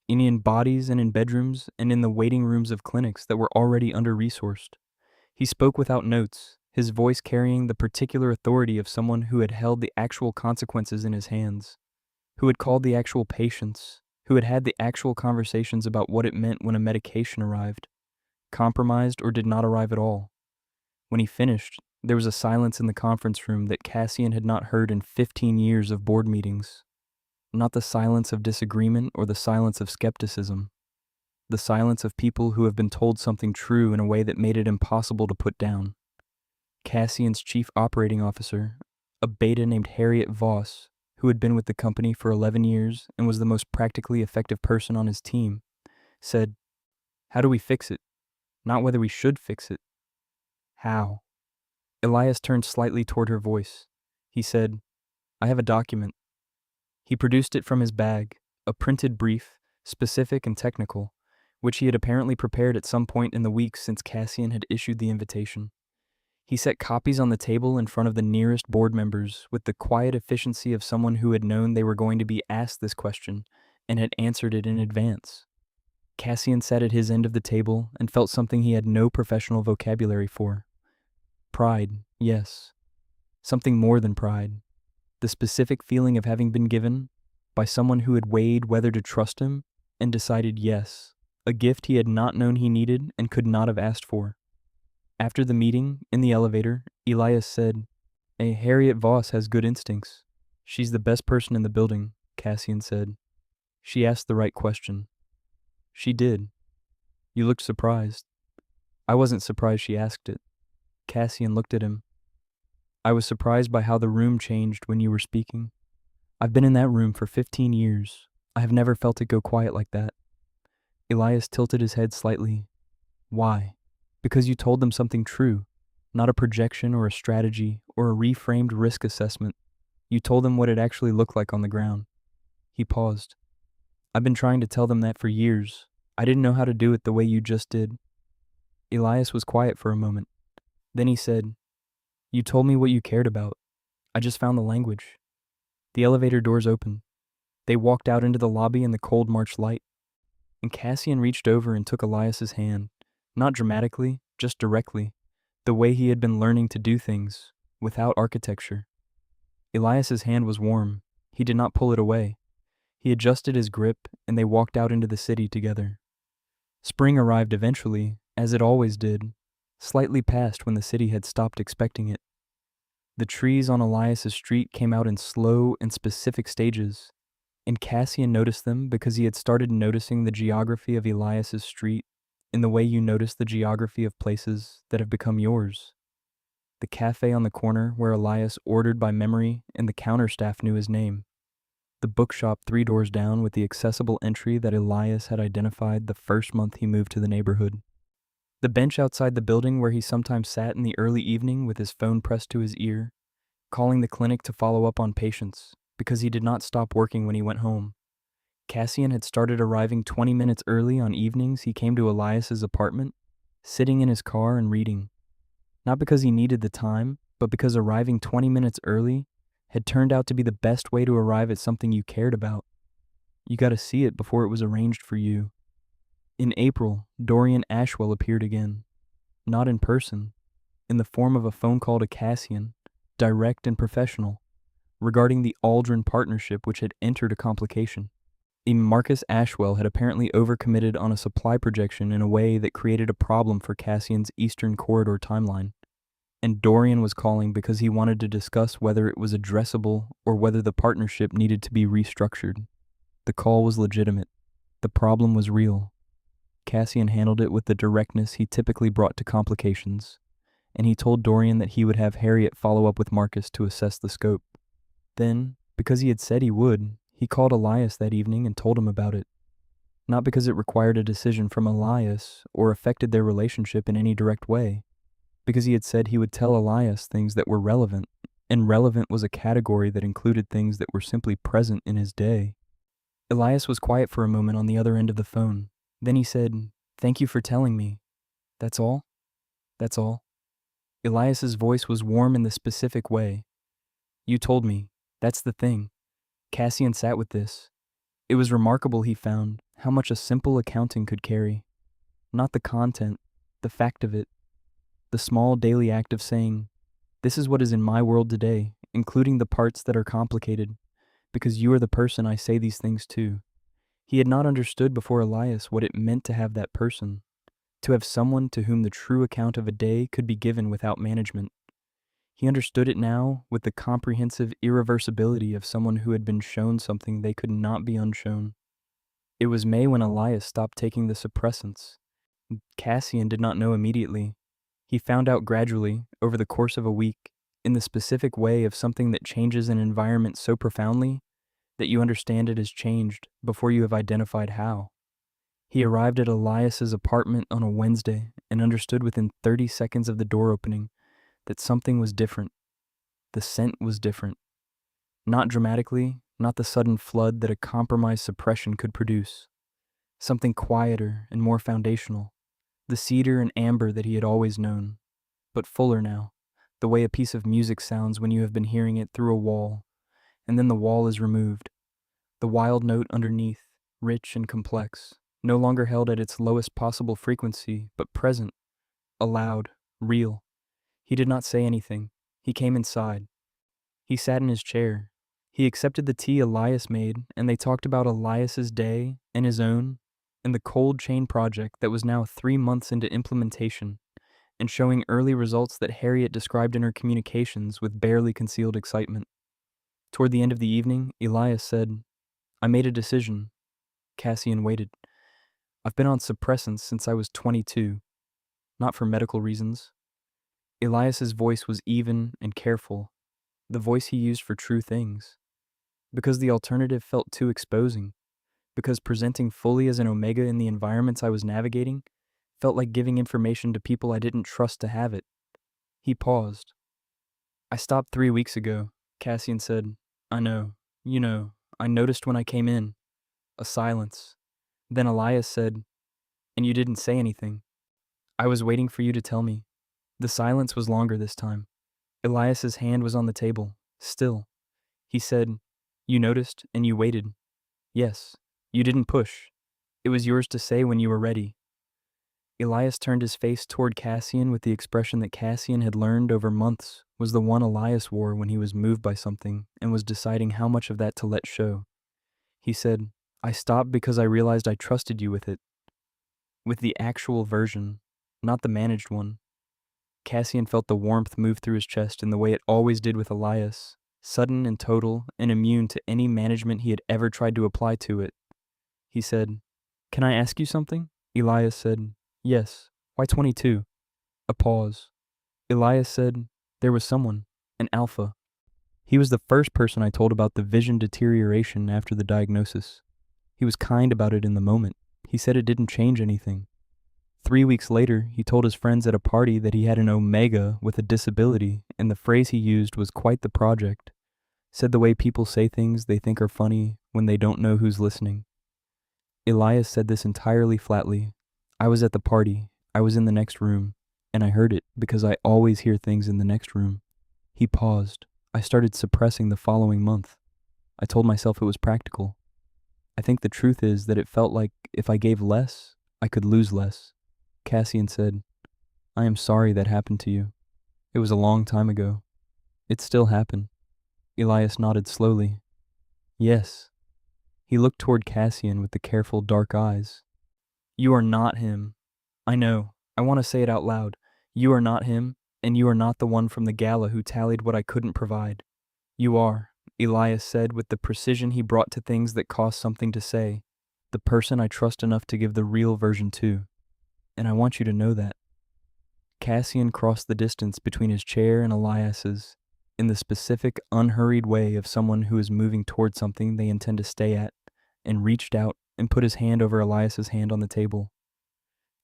in bodies and in bedrooms and in the waiting rooms of clinics that were already under-resourced. He spoke without notes, his voice carrying the particular authority of someone who had held the actual consequences in his hands, who had called the actual patients, who had had the actual conversations about what it meant when a medication arrived, compromised or did not arrive at all. When he finished, there was a silence in the conference room that Cassian had not heard in 15 years of board meetings. Not the silence of disagreement or the silence of skepticism. The silence of people who have been told something true in a way that made it impossible to put down. Cassian's chief operating officer, a beta named Harriet Voss, who had been with the company for 11 years and was the most practically effective person on his team, said, "How do we fix it? Not whether we should fix it. How?" Elias turned slightly toward her voice. He said, "I have a document." He produced it from his bag, a printed brief, specific and technical, which he had apparently prepared at some point in the weeks since Cassian had issued the invitation. He set copies on the table in front of the nearest board members with the quiet efficiency of someone who had known they were going to be asked this question and had answered it in advance. Cassian sat at his end of the table and felt something he had no professional vocabulary for. Pride, yes. Something more than pride. The specific feeling of having been given, by someone who had weighed whether to trust him, and decided yes, a gift he had not known he needed and could not have asked for. After the meeting, in the elevator, Elias said, Harriet Voss has good instincts. She's the best person in the building," Cassian said. "She asked the right question." "She did. You looked surprised." "I wasn't surprised she asked it." Cassian looked at him. "I was surprised by how the room changed when you were speaking. I've been in that room for 15 years. I have never felt it go quiet like that." Elias tilted his head slightly. "Why?" "Because you told them something true, not a projection or a strategy or a reframed risk assessment. You told them what it actually looked like on the ground." He paused. "I've been trying to tell them that for years. I didn't know how to do it the way you just did." Elias was quiet for a moment. Then he said, "You told me what you cared about. I just found the language." The elevator doors opened. They walked out into the lobby in the cold March light, and Cassian reached over and took Elias's hand, not dramatically, just directly, the way he had been learning to do things, without architecture. Elias's hand was warm. He did not pull it away. He adjusted his grip, and they walked out into the city together. Spring arrived eventually, as it always did, slightly past when the city had stopped expecting it. The trees on Elias's street came out in slow and specific stages, and Cassian noticed them because he had started noticing the geography of Elias's street in the way you notice the geography of places that have become yours. The cafe on the corner where Elias ordered by memory and the counter staff knew his name. The bookshop 3 doors down with the accessible entry that Elias had identified the first month he moved to the neighborhood. The bench outside the building where he sometimes sat in the early evening with his phone pressed to his ear, calling the clinic to follow up on patients because he did not stop working when he went home. Cassian had started arriving 20 minutes early on evenings he came to Elias's apartment, sitting in his car and reading. Not because he needed the time, but because arriving 20 minutes early had turned out to be the best way to arrive at something you cared about. You got to see it before it was arranged for you. In April, Dorian Ashwell appeared again. Not in person, in the form of a phone call to Cassian, direct and professional, regarding the Aldrin partnership which had entered a complication. Marcus Ashwell had apparently overcommitted on a supply projection in a way that created a problem for Cassian's Eastern Corridor timeline. And Dorian was calling because he wanted to discuss whether it was addressable or whether the partnership needed to be restructured. The call was legitimate. The problem was real. Cassian handled it with the directness he typically brought to complications, and he told Dorian that he would have Harriet follow up with Marcus to assess the scope. Then, because he had said he would, he called Elias that evening and told him about it. Not because it required a decision from Elias or affected their relationship in any direct way, because he had said he would tell Elias things that were relevant, and relevant was a category that included things that were simply present in his day. Elias was quiet for a moment on the other end of the phone. Then he said, "Thank you for telling me. That's all? That's all?" Elias's voice was warm in the specific way. "You told me. That's the thing." Cassian sat with this. It was remarkable, he found, how much a simple accounting could carry. Not the content, the fact of it. The small daily act of saying, "This is what is in my world today, including the parts that are complicated, because you are the person I say these things to." He had not understood before Elias what it meant to have that person, to have someone to whom the true account of a day could be given without management. He understood it now with the comprehensive irreversibility of someone who had been shown something they could not be unshown. It was May when Elias stopped taking the suppressants. Cassian did not know immediately. He found out gradually, over the course of a week, in the specific way of something that changes an environment so profoundly that you understand it has changed before you have identified how. He arrived at Elias's apartment on a Wednesday and understood within 30 seconds of the door opening that something was different. The scent was different. Not dramatically, not the sudden flood that a compromised suppression could produce. Something quieter and more foundational. The cedar and amber that he had always known, but fuller now, the way a piece of music sounds when you have been hearing it through a wall, and then the wall is removed. The wild note underneath, rich and complex, no longer held at its lowest possible frequency, but present, aloud, real. He did not say anything. He came inside. He sat in his chair. He accepted the tea Elias made, and they talked about Elias's day and his own, and the cold chain project that was now 3 months into implementation, and showing early results that Harriet described in her communications with barely concealed excitement. Toward the end of the evening, Elias said, "I made a decision." Cassian waited. "I've been on suppressants since I was 22. Not for medical reasons." Elias's voice was even and careful, the voice he used for true things. Because the alternative felt too exposing. Because presenting fully as an omega in the environments I was navigating felt like giving information to people I didn't trust to have it. He paused. "I stopped 3 weeks ago," Cassian said. "I know. You know, I noticed when I came in." A silence. Then Elias said, "And you didn't say anything." "I was waiting for you to tell me." The silence was longer this time. Elias's hand was on the table, still. He said, "You noticed and you waited." "Yes. You didn't push. It was yours to say when you were ready." Elias turned his face toward Cassian with the expression that Cassian had learned over months was the one Elias wore when he was moved by something and was deciding how much of that to let show. He said, "I stopped because I realized I trusted you with it." With the actual version, not the managed one. Cassian felt the warmth move through his chest in the way it always did with Elias, sudden and total and immune to any management he had ever tried to apply to it. He said, "Can I ask you something?" Elias said, "Yes. Why 22? A pause. Elias said, "There was someone, an alpha. He was the first person I told about the vision deterioration after the diagnosis. He was kind about it in the moment. He said it didn't change anything. 3 weeks later, he told his friends at a party that he had an omega with a disability, and the phrase he used was quite the project. Said the way people say things they think are funny when they don't know who's listening." Elias said this entirely flatly. "I was at the party. I was in the next room, and I heard it because I always hear things in the next room." He paused. "I started suppressing the following month. I told myself it was practical. I think the truth is that it felt like if I gave less, I could lose less." Cassian said, "I am sorry that happened to you. It was a long time ago. It still happened." Elias nodded slowly. "Yes." He looked toward Cassian with the careful dark eyes. You are not him. I know. I want to say it out loud. You are not him, and you are not the one from the Gala who tallied what I couldn't provide. You are, Elias said with the precision he brought to things that cost something to say, the person I trust enough to give the real version to. And I want you to know that. Cassian crossed the distance between his chair and Elias's in the specific, unhurried way of someone who is moving toward something they intend to stay at, and reached out and put his hand over Elias's hand on the table.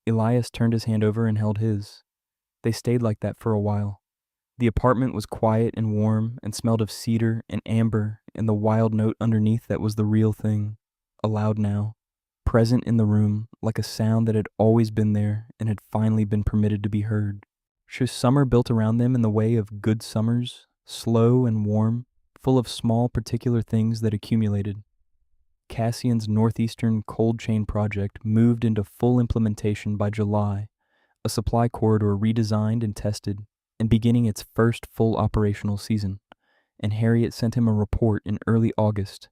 Elias turned his hand over and held his. They stayed like that for a while. The apartment was quiet and warm and smelled of cedar and amber, and the wild note underneath that was the real thing, aloud now, present in the room like a sound that had always been there and had finally been permitted to be heard. Should summer built around them in the way of good summers, slow and warm, full of small particular things that accumulated. Cassian's northeastern cold chain project moved into full implementation by July, a supply corridor redesigned and tested, and beginning its first full operational season, and Harriet sent him a report in early August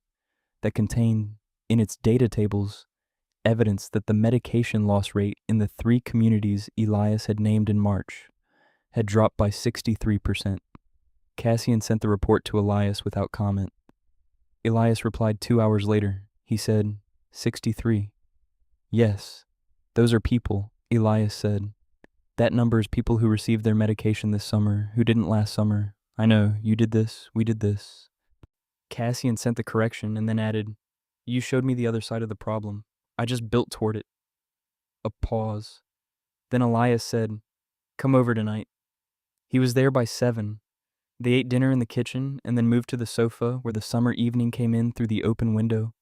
that contained, in its data tables, evidence that the medication loss rate in the 3 communities Elias had named in March had dropped by 63%. Cassian sent the report to Elias without comment. Elias replied 2 hours later. He said, 63. Yes, those are people, Elias said. That number is people who received their medication this summer, who didn't last summer. I know, you did this, we did this. Cassian sent the correction and then added, you showed me the other side of the problem. I just built toward it. A pause. Then Elias said, come over tonight. He was there by 7. They ate dinner in the kitchen and then moved to the sofa where the summer evening came in through the open window,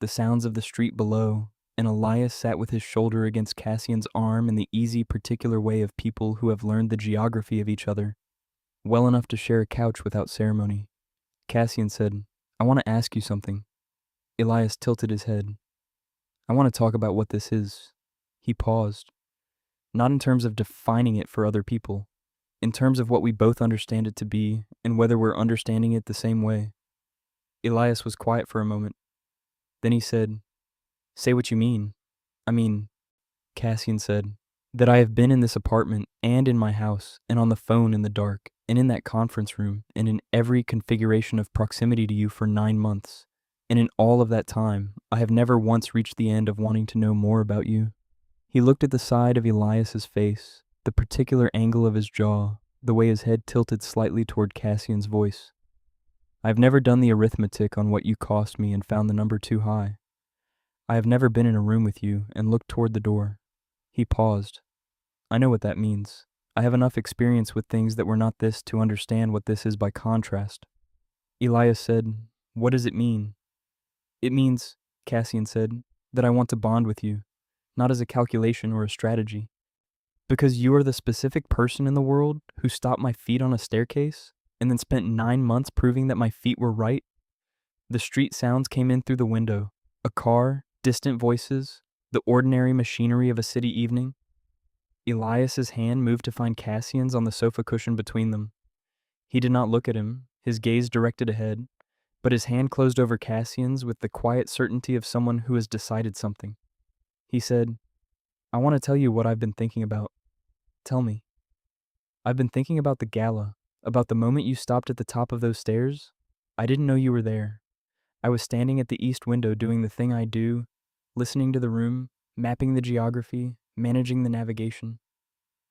the sounds of the street below, and Elias sat with his shoulder against Cassian's arm in the easy, particular way of people who have learned the geography of each other, well enough to share a couch without ceremony. Cassian said, I want to ask you something. Elias tilted his head. I want to talk about what this is. He paused. Not in terms of defining it for other people, in terms of what we both understand it to be and whether we're understanding it the same way. Elias was quiet for a moment. Then he said, say what you mean. I mean, Cassian said, that I have been in this apartment and in my house and on the phone in the dark and in that conference room and in every configuration of proximity to you for 9 months. And in all of that time, I have never once reached the end of wanting to know more about you. He looked at the side of Elias's face, the particular angle of his jaw, the way his head tilted slightly toward Cassian's voice. I have never done the arithmetic on what you cost me and found the number too high. I have never been in a room with you and looked toward the door. He paused. I know what that means. I have enough experience with things that were not this to understand what this is by contrast. Elias said, what does it mean? It means, Cassian said, that I want to bond with you, not as a calculation or a strategy. Because you are the specific person in the world who stopped my feet on a staircase and then spent 9 months proving that my feet were right. The street sounds came in through the window, a car, distant voices, the ordinary machinery of a city evening. Elias's hand moved to find Cassian's on the sofa cushion between them. He did not look at him, his gaze directed ahead, but his hand closed over Cassian's with the quiet certainty of someone who has decided something. He said, I want to tell you what I've been thinking about. Tell me. I've been thinking about the Gala, about the moment you stopped at the top of those stairs. I didn't know you were there. I was standing at the east window doing the thing I do, listening to the room, mapping the geography, managing the navigation.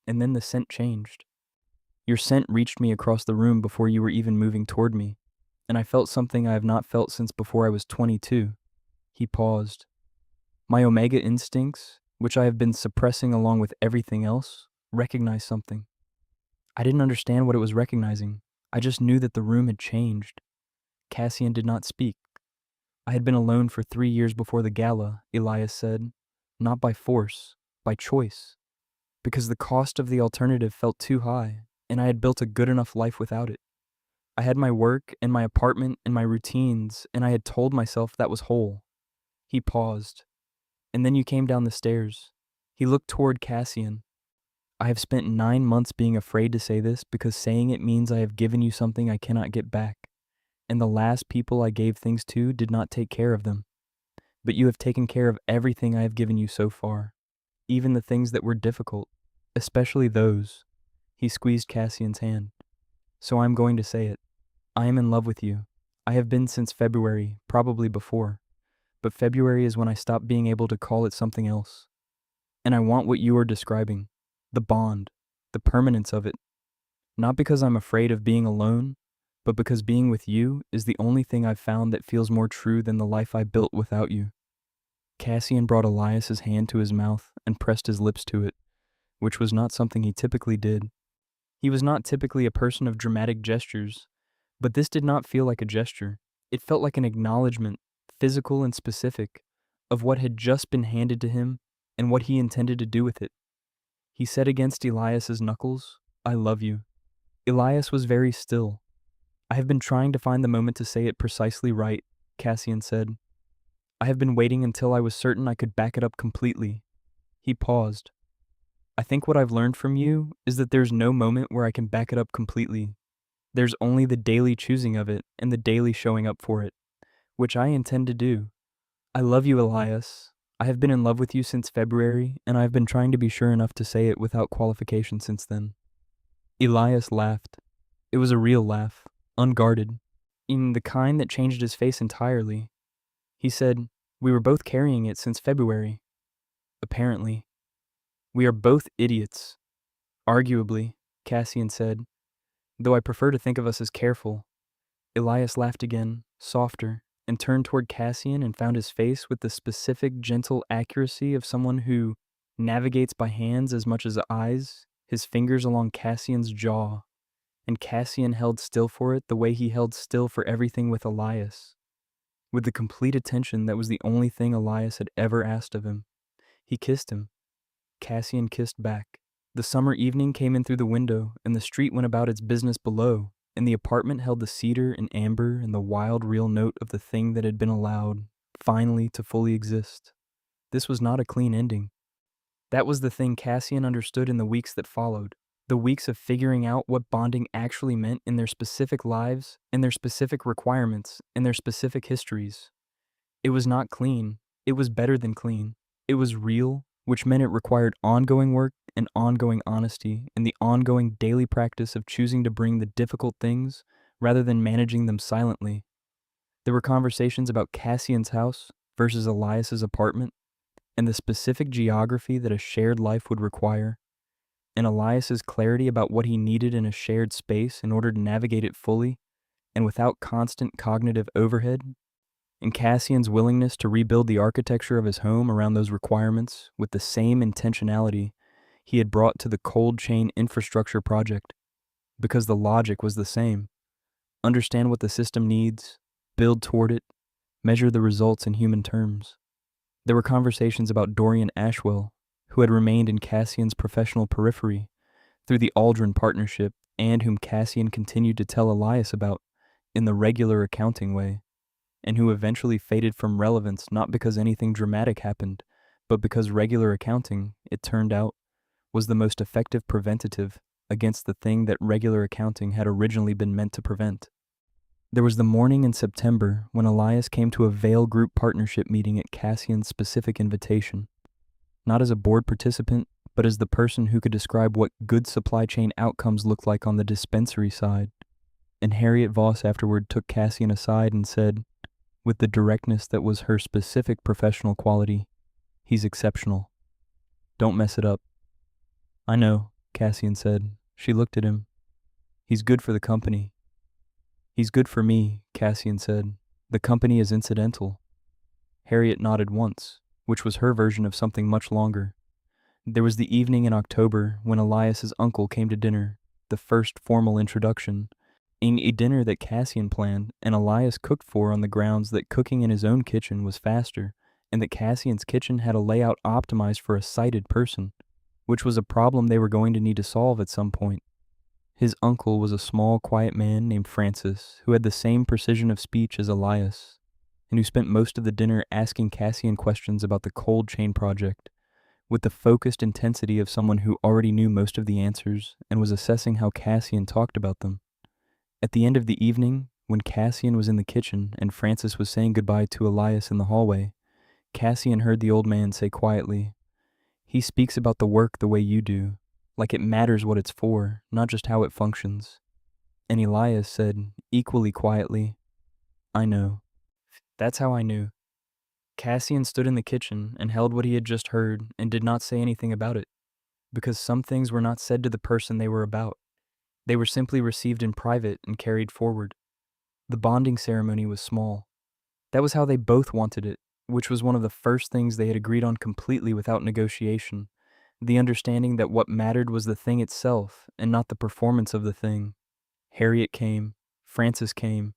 And then the scent changed. Your scent reached me across the room before you were even moving toward me, and I felt something I have not felt since before I was 22. He paused. My omega instincts, which I have been suppressing along with everything else, recognized something. I didn't understand what it was recognizing. I just knew that the room had changed. Cassian did not speak. I had been alone for 3 years before the Gala, Elias said, not by force, by choice, because the cost of the alternative felt too high, and I had built a good enough life without it. I had my work and my apartment and my routines, and I had told myself that was whole. He paused. And then you came down the stairs. He looked toward Cassian. I have spent 9 months being afraid to say this because saying it means I have given you something I cannot get back, and the last people I gave things to did not take care of them. but you have taken care of everything I have given you so far, even the things that were difficult, especially those." He squeezed Cassian's hand. "So I'm going to say it. I am in love with you. I have been since February, probably before, but February is when I stopped being able to call it something else. And I want what you are describing, the bond, the permanence of it. Not because I'm afraid of being alone, but because being with you is the only thing I've found that feels more true than the life I built without you." Cassian brought Elias's hand to his mouth and pressed his lips to it, which was not something he typically did. He was not typically a person of dramatic gestures, but this did not feel like a gesture. It felt like an acknowledgement, physical and specific, of what had just been handed to him and what he intended to do with it. He said against Elias's knuckles, "I love you." Elias was very still. "I have been trying to find the moment to say it precisely right," Cassian said. "I have been waiting until I was certain I could back it up completely." He paused. "I think what I've learned from you is that there's no moment where I can back it up completely. There's only the daily choosing of it and the daily showing up for it, which I intend to do. I love you, Elias. I have been in love with you since February, and I have been trying to be sure enough to say it without qualification since then." Elias laughed. It was a real laugh, unguarded, in the kind that changed his face entirely. He said, "We were both carrying it since February. Apparently. We are both idiots." "Arguably," Cassian said, "though I prefer to think of us as careful." Elias laughed again, softer, and turned toward Cassian and found his face with the specific, gentle accuracy of someone who navigates by hands as much as eyes, his fingers along Cassian's jaw, and Cassian held still for it the way he held still for everything with Elias, with the complete attention that was the only thing Elias had ever asked of him. He kissed him. Cassian kissed back. The summer evening came in through the window, and the street went about its business below, and the apartment held the cedar and amber and the wild, real note of the thing that had been allowed, finally, to fully exist. This was not a clean ending. That was the thing Cassian understood in the weeks that followed, the weeks of figuring out what bonding actually meant in their specific lives, and their specific requirements, and their specific histories. It was not clean. It was better than clean. It was real, which meant it required ongoing work and ongoing honesty and the ongoing daily practice of choosing to bring the difficult things rather than managing them silently. There were conversations about Cassian's house versus Elias's apartment and the specific geography that a shared life would require, and Elias's clarity about what he needed in a shared space in order to navigate it fully and without constant cognitive overhead, and Cassian's willingness to rebuild the architecture of his home around those requirements with the same intentionality he had brought to the cold chain infrastructure project, because the logic was the same. Understand what the system needs, build toward it, measure the results in human terms. There were conversations about Dorian Ashwell, who had remained in Cassian's professional periphery through the Aldrin partnership and whom Cassian continued to tell Elias about in the regular accounting way, and who eventually faded from relevance not because anything dramatic happened, but because regular accounting, it turned out, was the most effective preventative against the thing that regular accounting had originally been meant to prevent. There was the morning in September when Elias came to a Vale Group partnership meeting at Cassian's specific invitation, not as a board participant, but as the person who could describe what good supply chain outcomes look like on the dispensary side. And Harriet Voss afterward took Cassian aside and said, with the directness that was her specific professional quality, "He's exceptional. Don't mess it up." "I know," Cassian said. She looked at him. "He's good for the company." "He's good for me," Cassian said. "The company is incidental." Harriet nodded once, which was her version of something much longer. There was the evening in October when Elias's uncle came to dinner, the first formal introduction, a dinner that Cassian planned and Elias cooked for on the grounds that cooking in his own kitchen was faster and that Cassian's kitchen had a layout optimized for a sighted person, which was a problem they were going to need to solve at some point. His uncle was a small, quiet man named Francis who had the same precision of speech as Elias, and who spent most of the dinner asking Cassian questions about the cold chain project, with the focused intensity of someone who already knew most of the answers and was assessing how Cassian talked about them. At the end of the evening, when Cassian was in the kitchen and Francis was saying goodbye to Elias in the hallway, Cassian heard the old man say quietly, "He speaks about the work the way you do, like it matters what it's for, not just how it functions." And Elias said, equally quietly, "I know." That's how I knew. Cassian stood in the kitchen and held what he had just heard and did not say anything about it, because some things were not said to the person they were about. They were simply received in private and carried forward. The bonding ceremony was small. That was how they both wanted it, which was one of the first things they had agreed on completely without negotiation. The understanding that what mattered was the thing itself and not the performance of the thing. Harriet came. Francis came.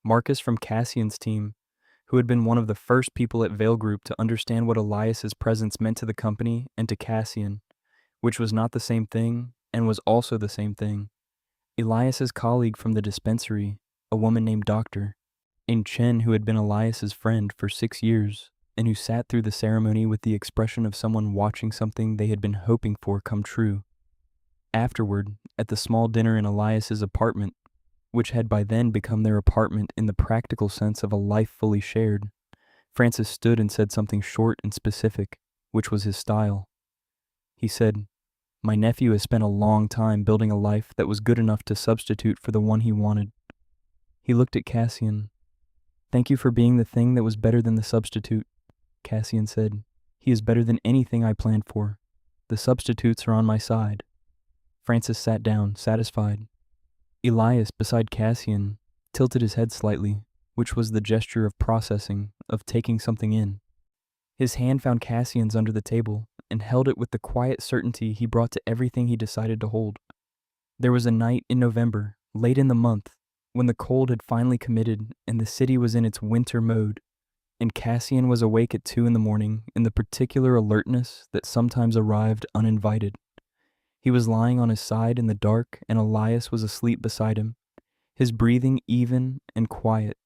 Marcus from Cassian's team, who had been one of the first people at Vale Group to understand what Elias's presence meant to the company and to Cassian, which was not the same thing and was also the same thing. Elias's colleague from the dispensary, a woman named Doctor, and Chen, who had been Elias's friend for 6 years and who sat through the ceremony with the expression of someone watching something they had been hoping for come true. Afterward, at the small dinner in Elias's apartment, which had by then become their apartment in the practical sense of a life fully shared, Francis stood and said something short and specific, which was his style. He said, "My nephew has spent a long time building a life that was good enough to substitute for the one he wanted." He looked at Cassian. "Thank you for being the thing that was better than the substitute," Cassian said. "He is better than anything I planned for. The substitutes are on my side." Francis sat down, satisfied. Elias, beside Cassian, tilted his head slightly, which was the gesture of processing, of taking something in. His hand found Cassian's under the table and held it with the quiet certainty he brought to everything he decided to hold. There was a night in November, late in the month, when the cold had finally committed and the city was in its winter mode, and Cassian was awake at 2 a.m. in the particular alertness that sometimes arrived uninvited. He was lying on his side in the dark, and Elias was asleep beside him, his breathing even and quiet,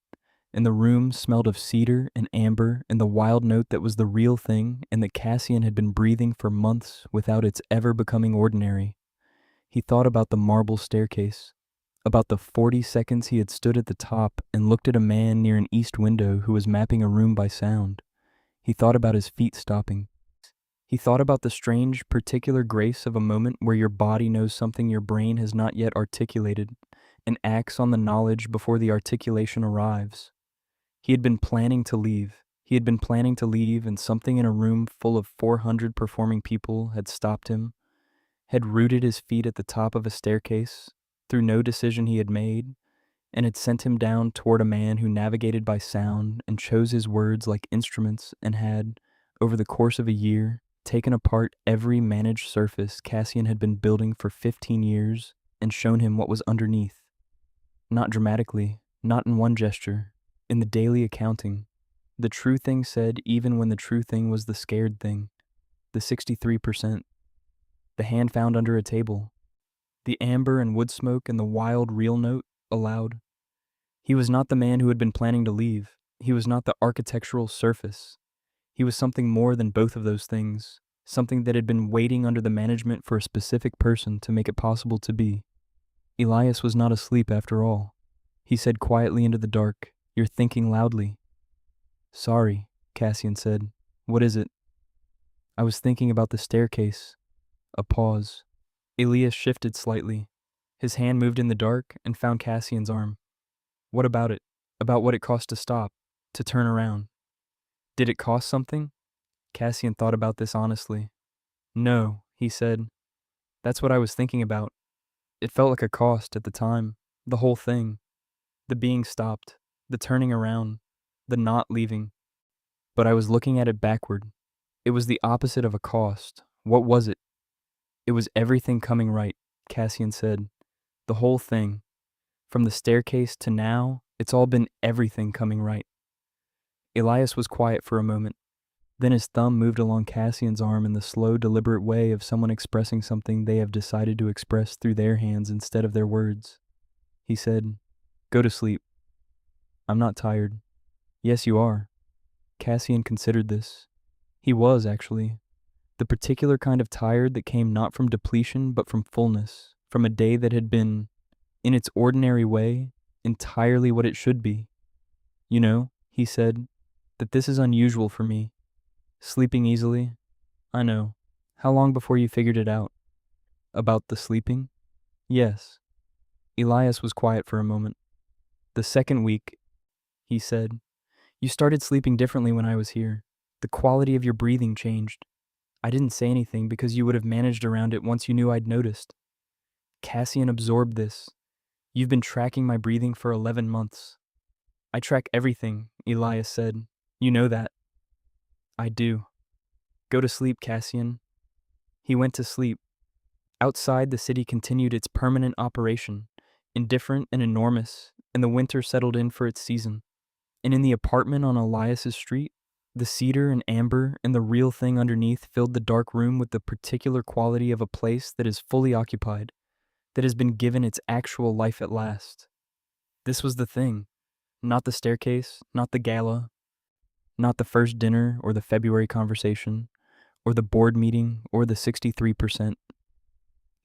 and the room smelled of cedar and amber and the wild note that was the real thing and that Cassian had been breathing for months without its ever becoming ordinary. He thought about the marble staircase, about the 40 seconds he had stood at the top and looked at a man near an east window who was mapping a room by sound. He thought about his feet stopping. He thought about the strange, particular grace of a moment where your body knows something your brain has not yet articulated and acts on the knowledge before the articulation arrives. He had been planning to leave. He had been planning to leave, and something in a room full of 400 performing people had stopped him, had rooted his feet at the top of a staircase through no decision he had made, and had sent him down toward a man who navigated by sound and chose his words like instruments and had, over the course of a year, taken apart every managed surface Cassian had been building for 15 years and shown him what was underneath. Not dramatically, not in one gesture, in the daily accounting. The true thing said even when the true thing was the scared thing. The 63%. The hand found under a table. The amber and wood smoke and the wild real note aloud. He was not the man who had been planning to leave. He was not the architectural surface. He was something more than both of those things, something that had been waiting under the management for a specific person to make it possible to be. Elias was not asleep after all. He said quietly into the dark, "You're thinking loudly." "Sorry," Cassian said. "What is it?" "I was thinking about the staircase." A pause. Elias shifted slightly. His hand moved in the dark and found Cassian's arm. "What about it? About what it cost to stop, to turn around?" "Did it cost something?" Cassian thought about this honestly. "No," he said. "That's what I was thinking about. It felt like a cost at the time. The whole thing. The being stopped. The turning around. The not leaving. But I was looking at it backward. It was the opposite of a cost. What was it?" "It was everything coming right," Cassian said. "The whole thing. From the staircase to now, it's all been everything coming right." Elias was quiet for a moment. Then his thumb moved along Cassian's arm in the slow, deliberate way of someone expressing something they have decided to express through their hands instead of their words. He said, "Go to sleep." "I'm not tired." "Yes, you are." Cassian considered this. He was, actually. The particular kind of tired that came not from depletion but from fullness, from a day that had been, in its ordinary way, entirely what it should be. "You know," he said, that this is unusual for me. Sleeping easily? I know. How long before you figured it out? About the sleeping? Yes. Elias was quiet for a moment. The second week, he said, you started sleeping differently when I was here. The quality of your breathing changed. I didn't say anything because you would have managed around it once you knew I'd noticed. Cassian absorbed this. You've been tracking my breathing for 11 months. I track everything, Elias said. You know that. I do. Go to sleep, Cassian. He went to sleep. Outside, the city continued its permanent operation, indifferent and enormous, and the winter settled in for its season. And in the apartment on Elias's street, the cedar and amber and the real thing underneath filled the dark room with the particular quality of a place that is fully occupied, that has been given its actual life at last. This was the thing, not the staircase, not the gala, not the first dinner or the February conversation, or the board meeting or the 63%.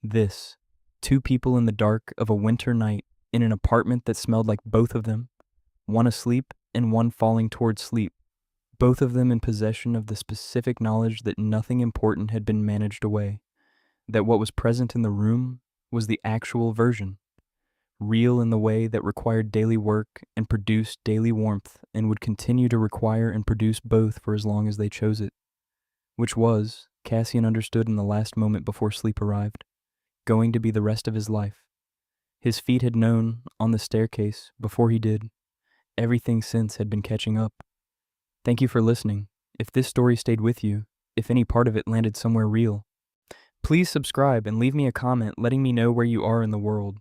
This, two people in the dark of a winter night in an apartment that smelled like both of them, one asleep and one falling toward sleep, both of them in possession of the specific knowledge that nothing important had been managed away, that what was present in the room was the actual version, real in the way that required daily work and produced daily warmth and would continue to require and produce both for as long as they chose it, which was, Cassian understood in the last moment before sleep arrived, going to be the rest of his life. His feet had known, on the staircase, before he did. Everything since had been catching up. Thank you for listening. If this story stayed with you, if any part of it landed somewhere real, please subscribe and leave me a comment letting me know where you are in the world.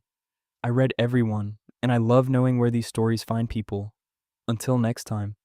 I read everyone, and I love knowing where these stories find people. Until next time.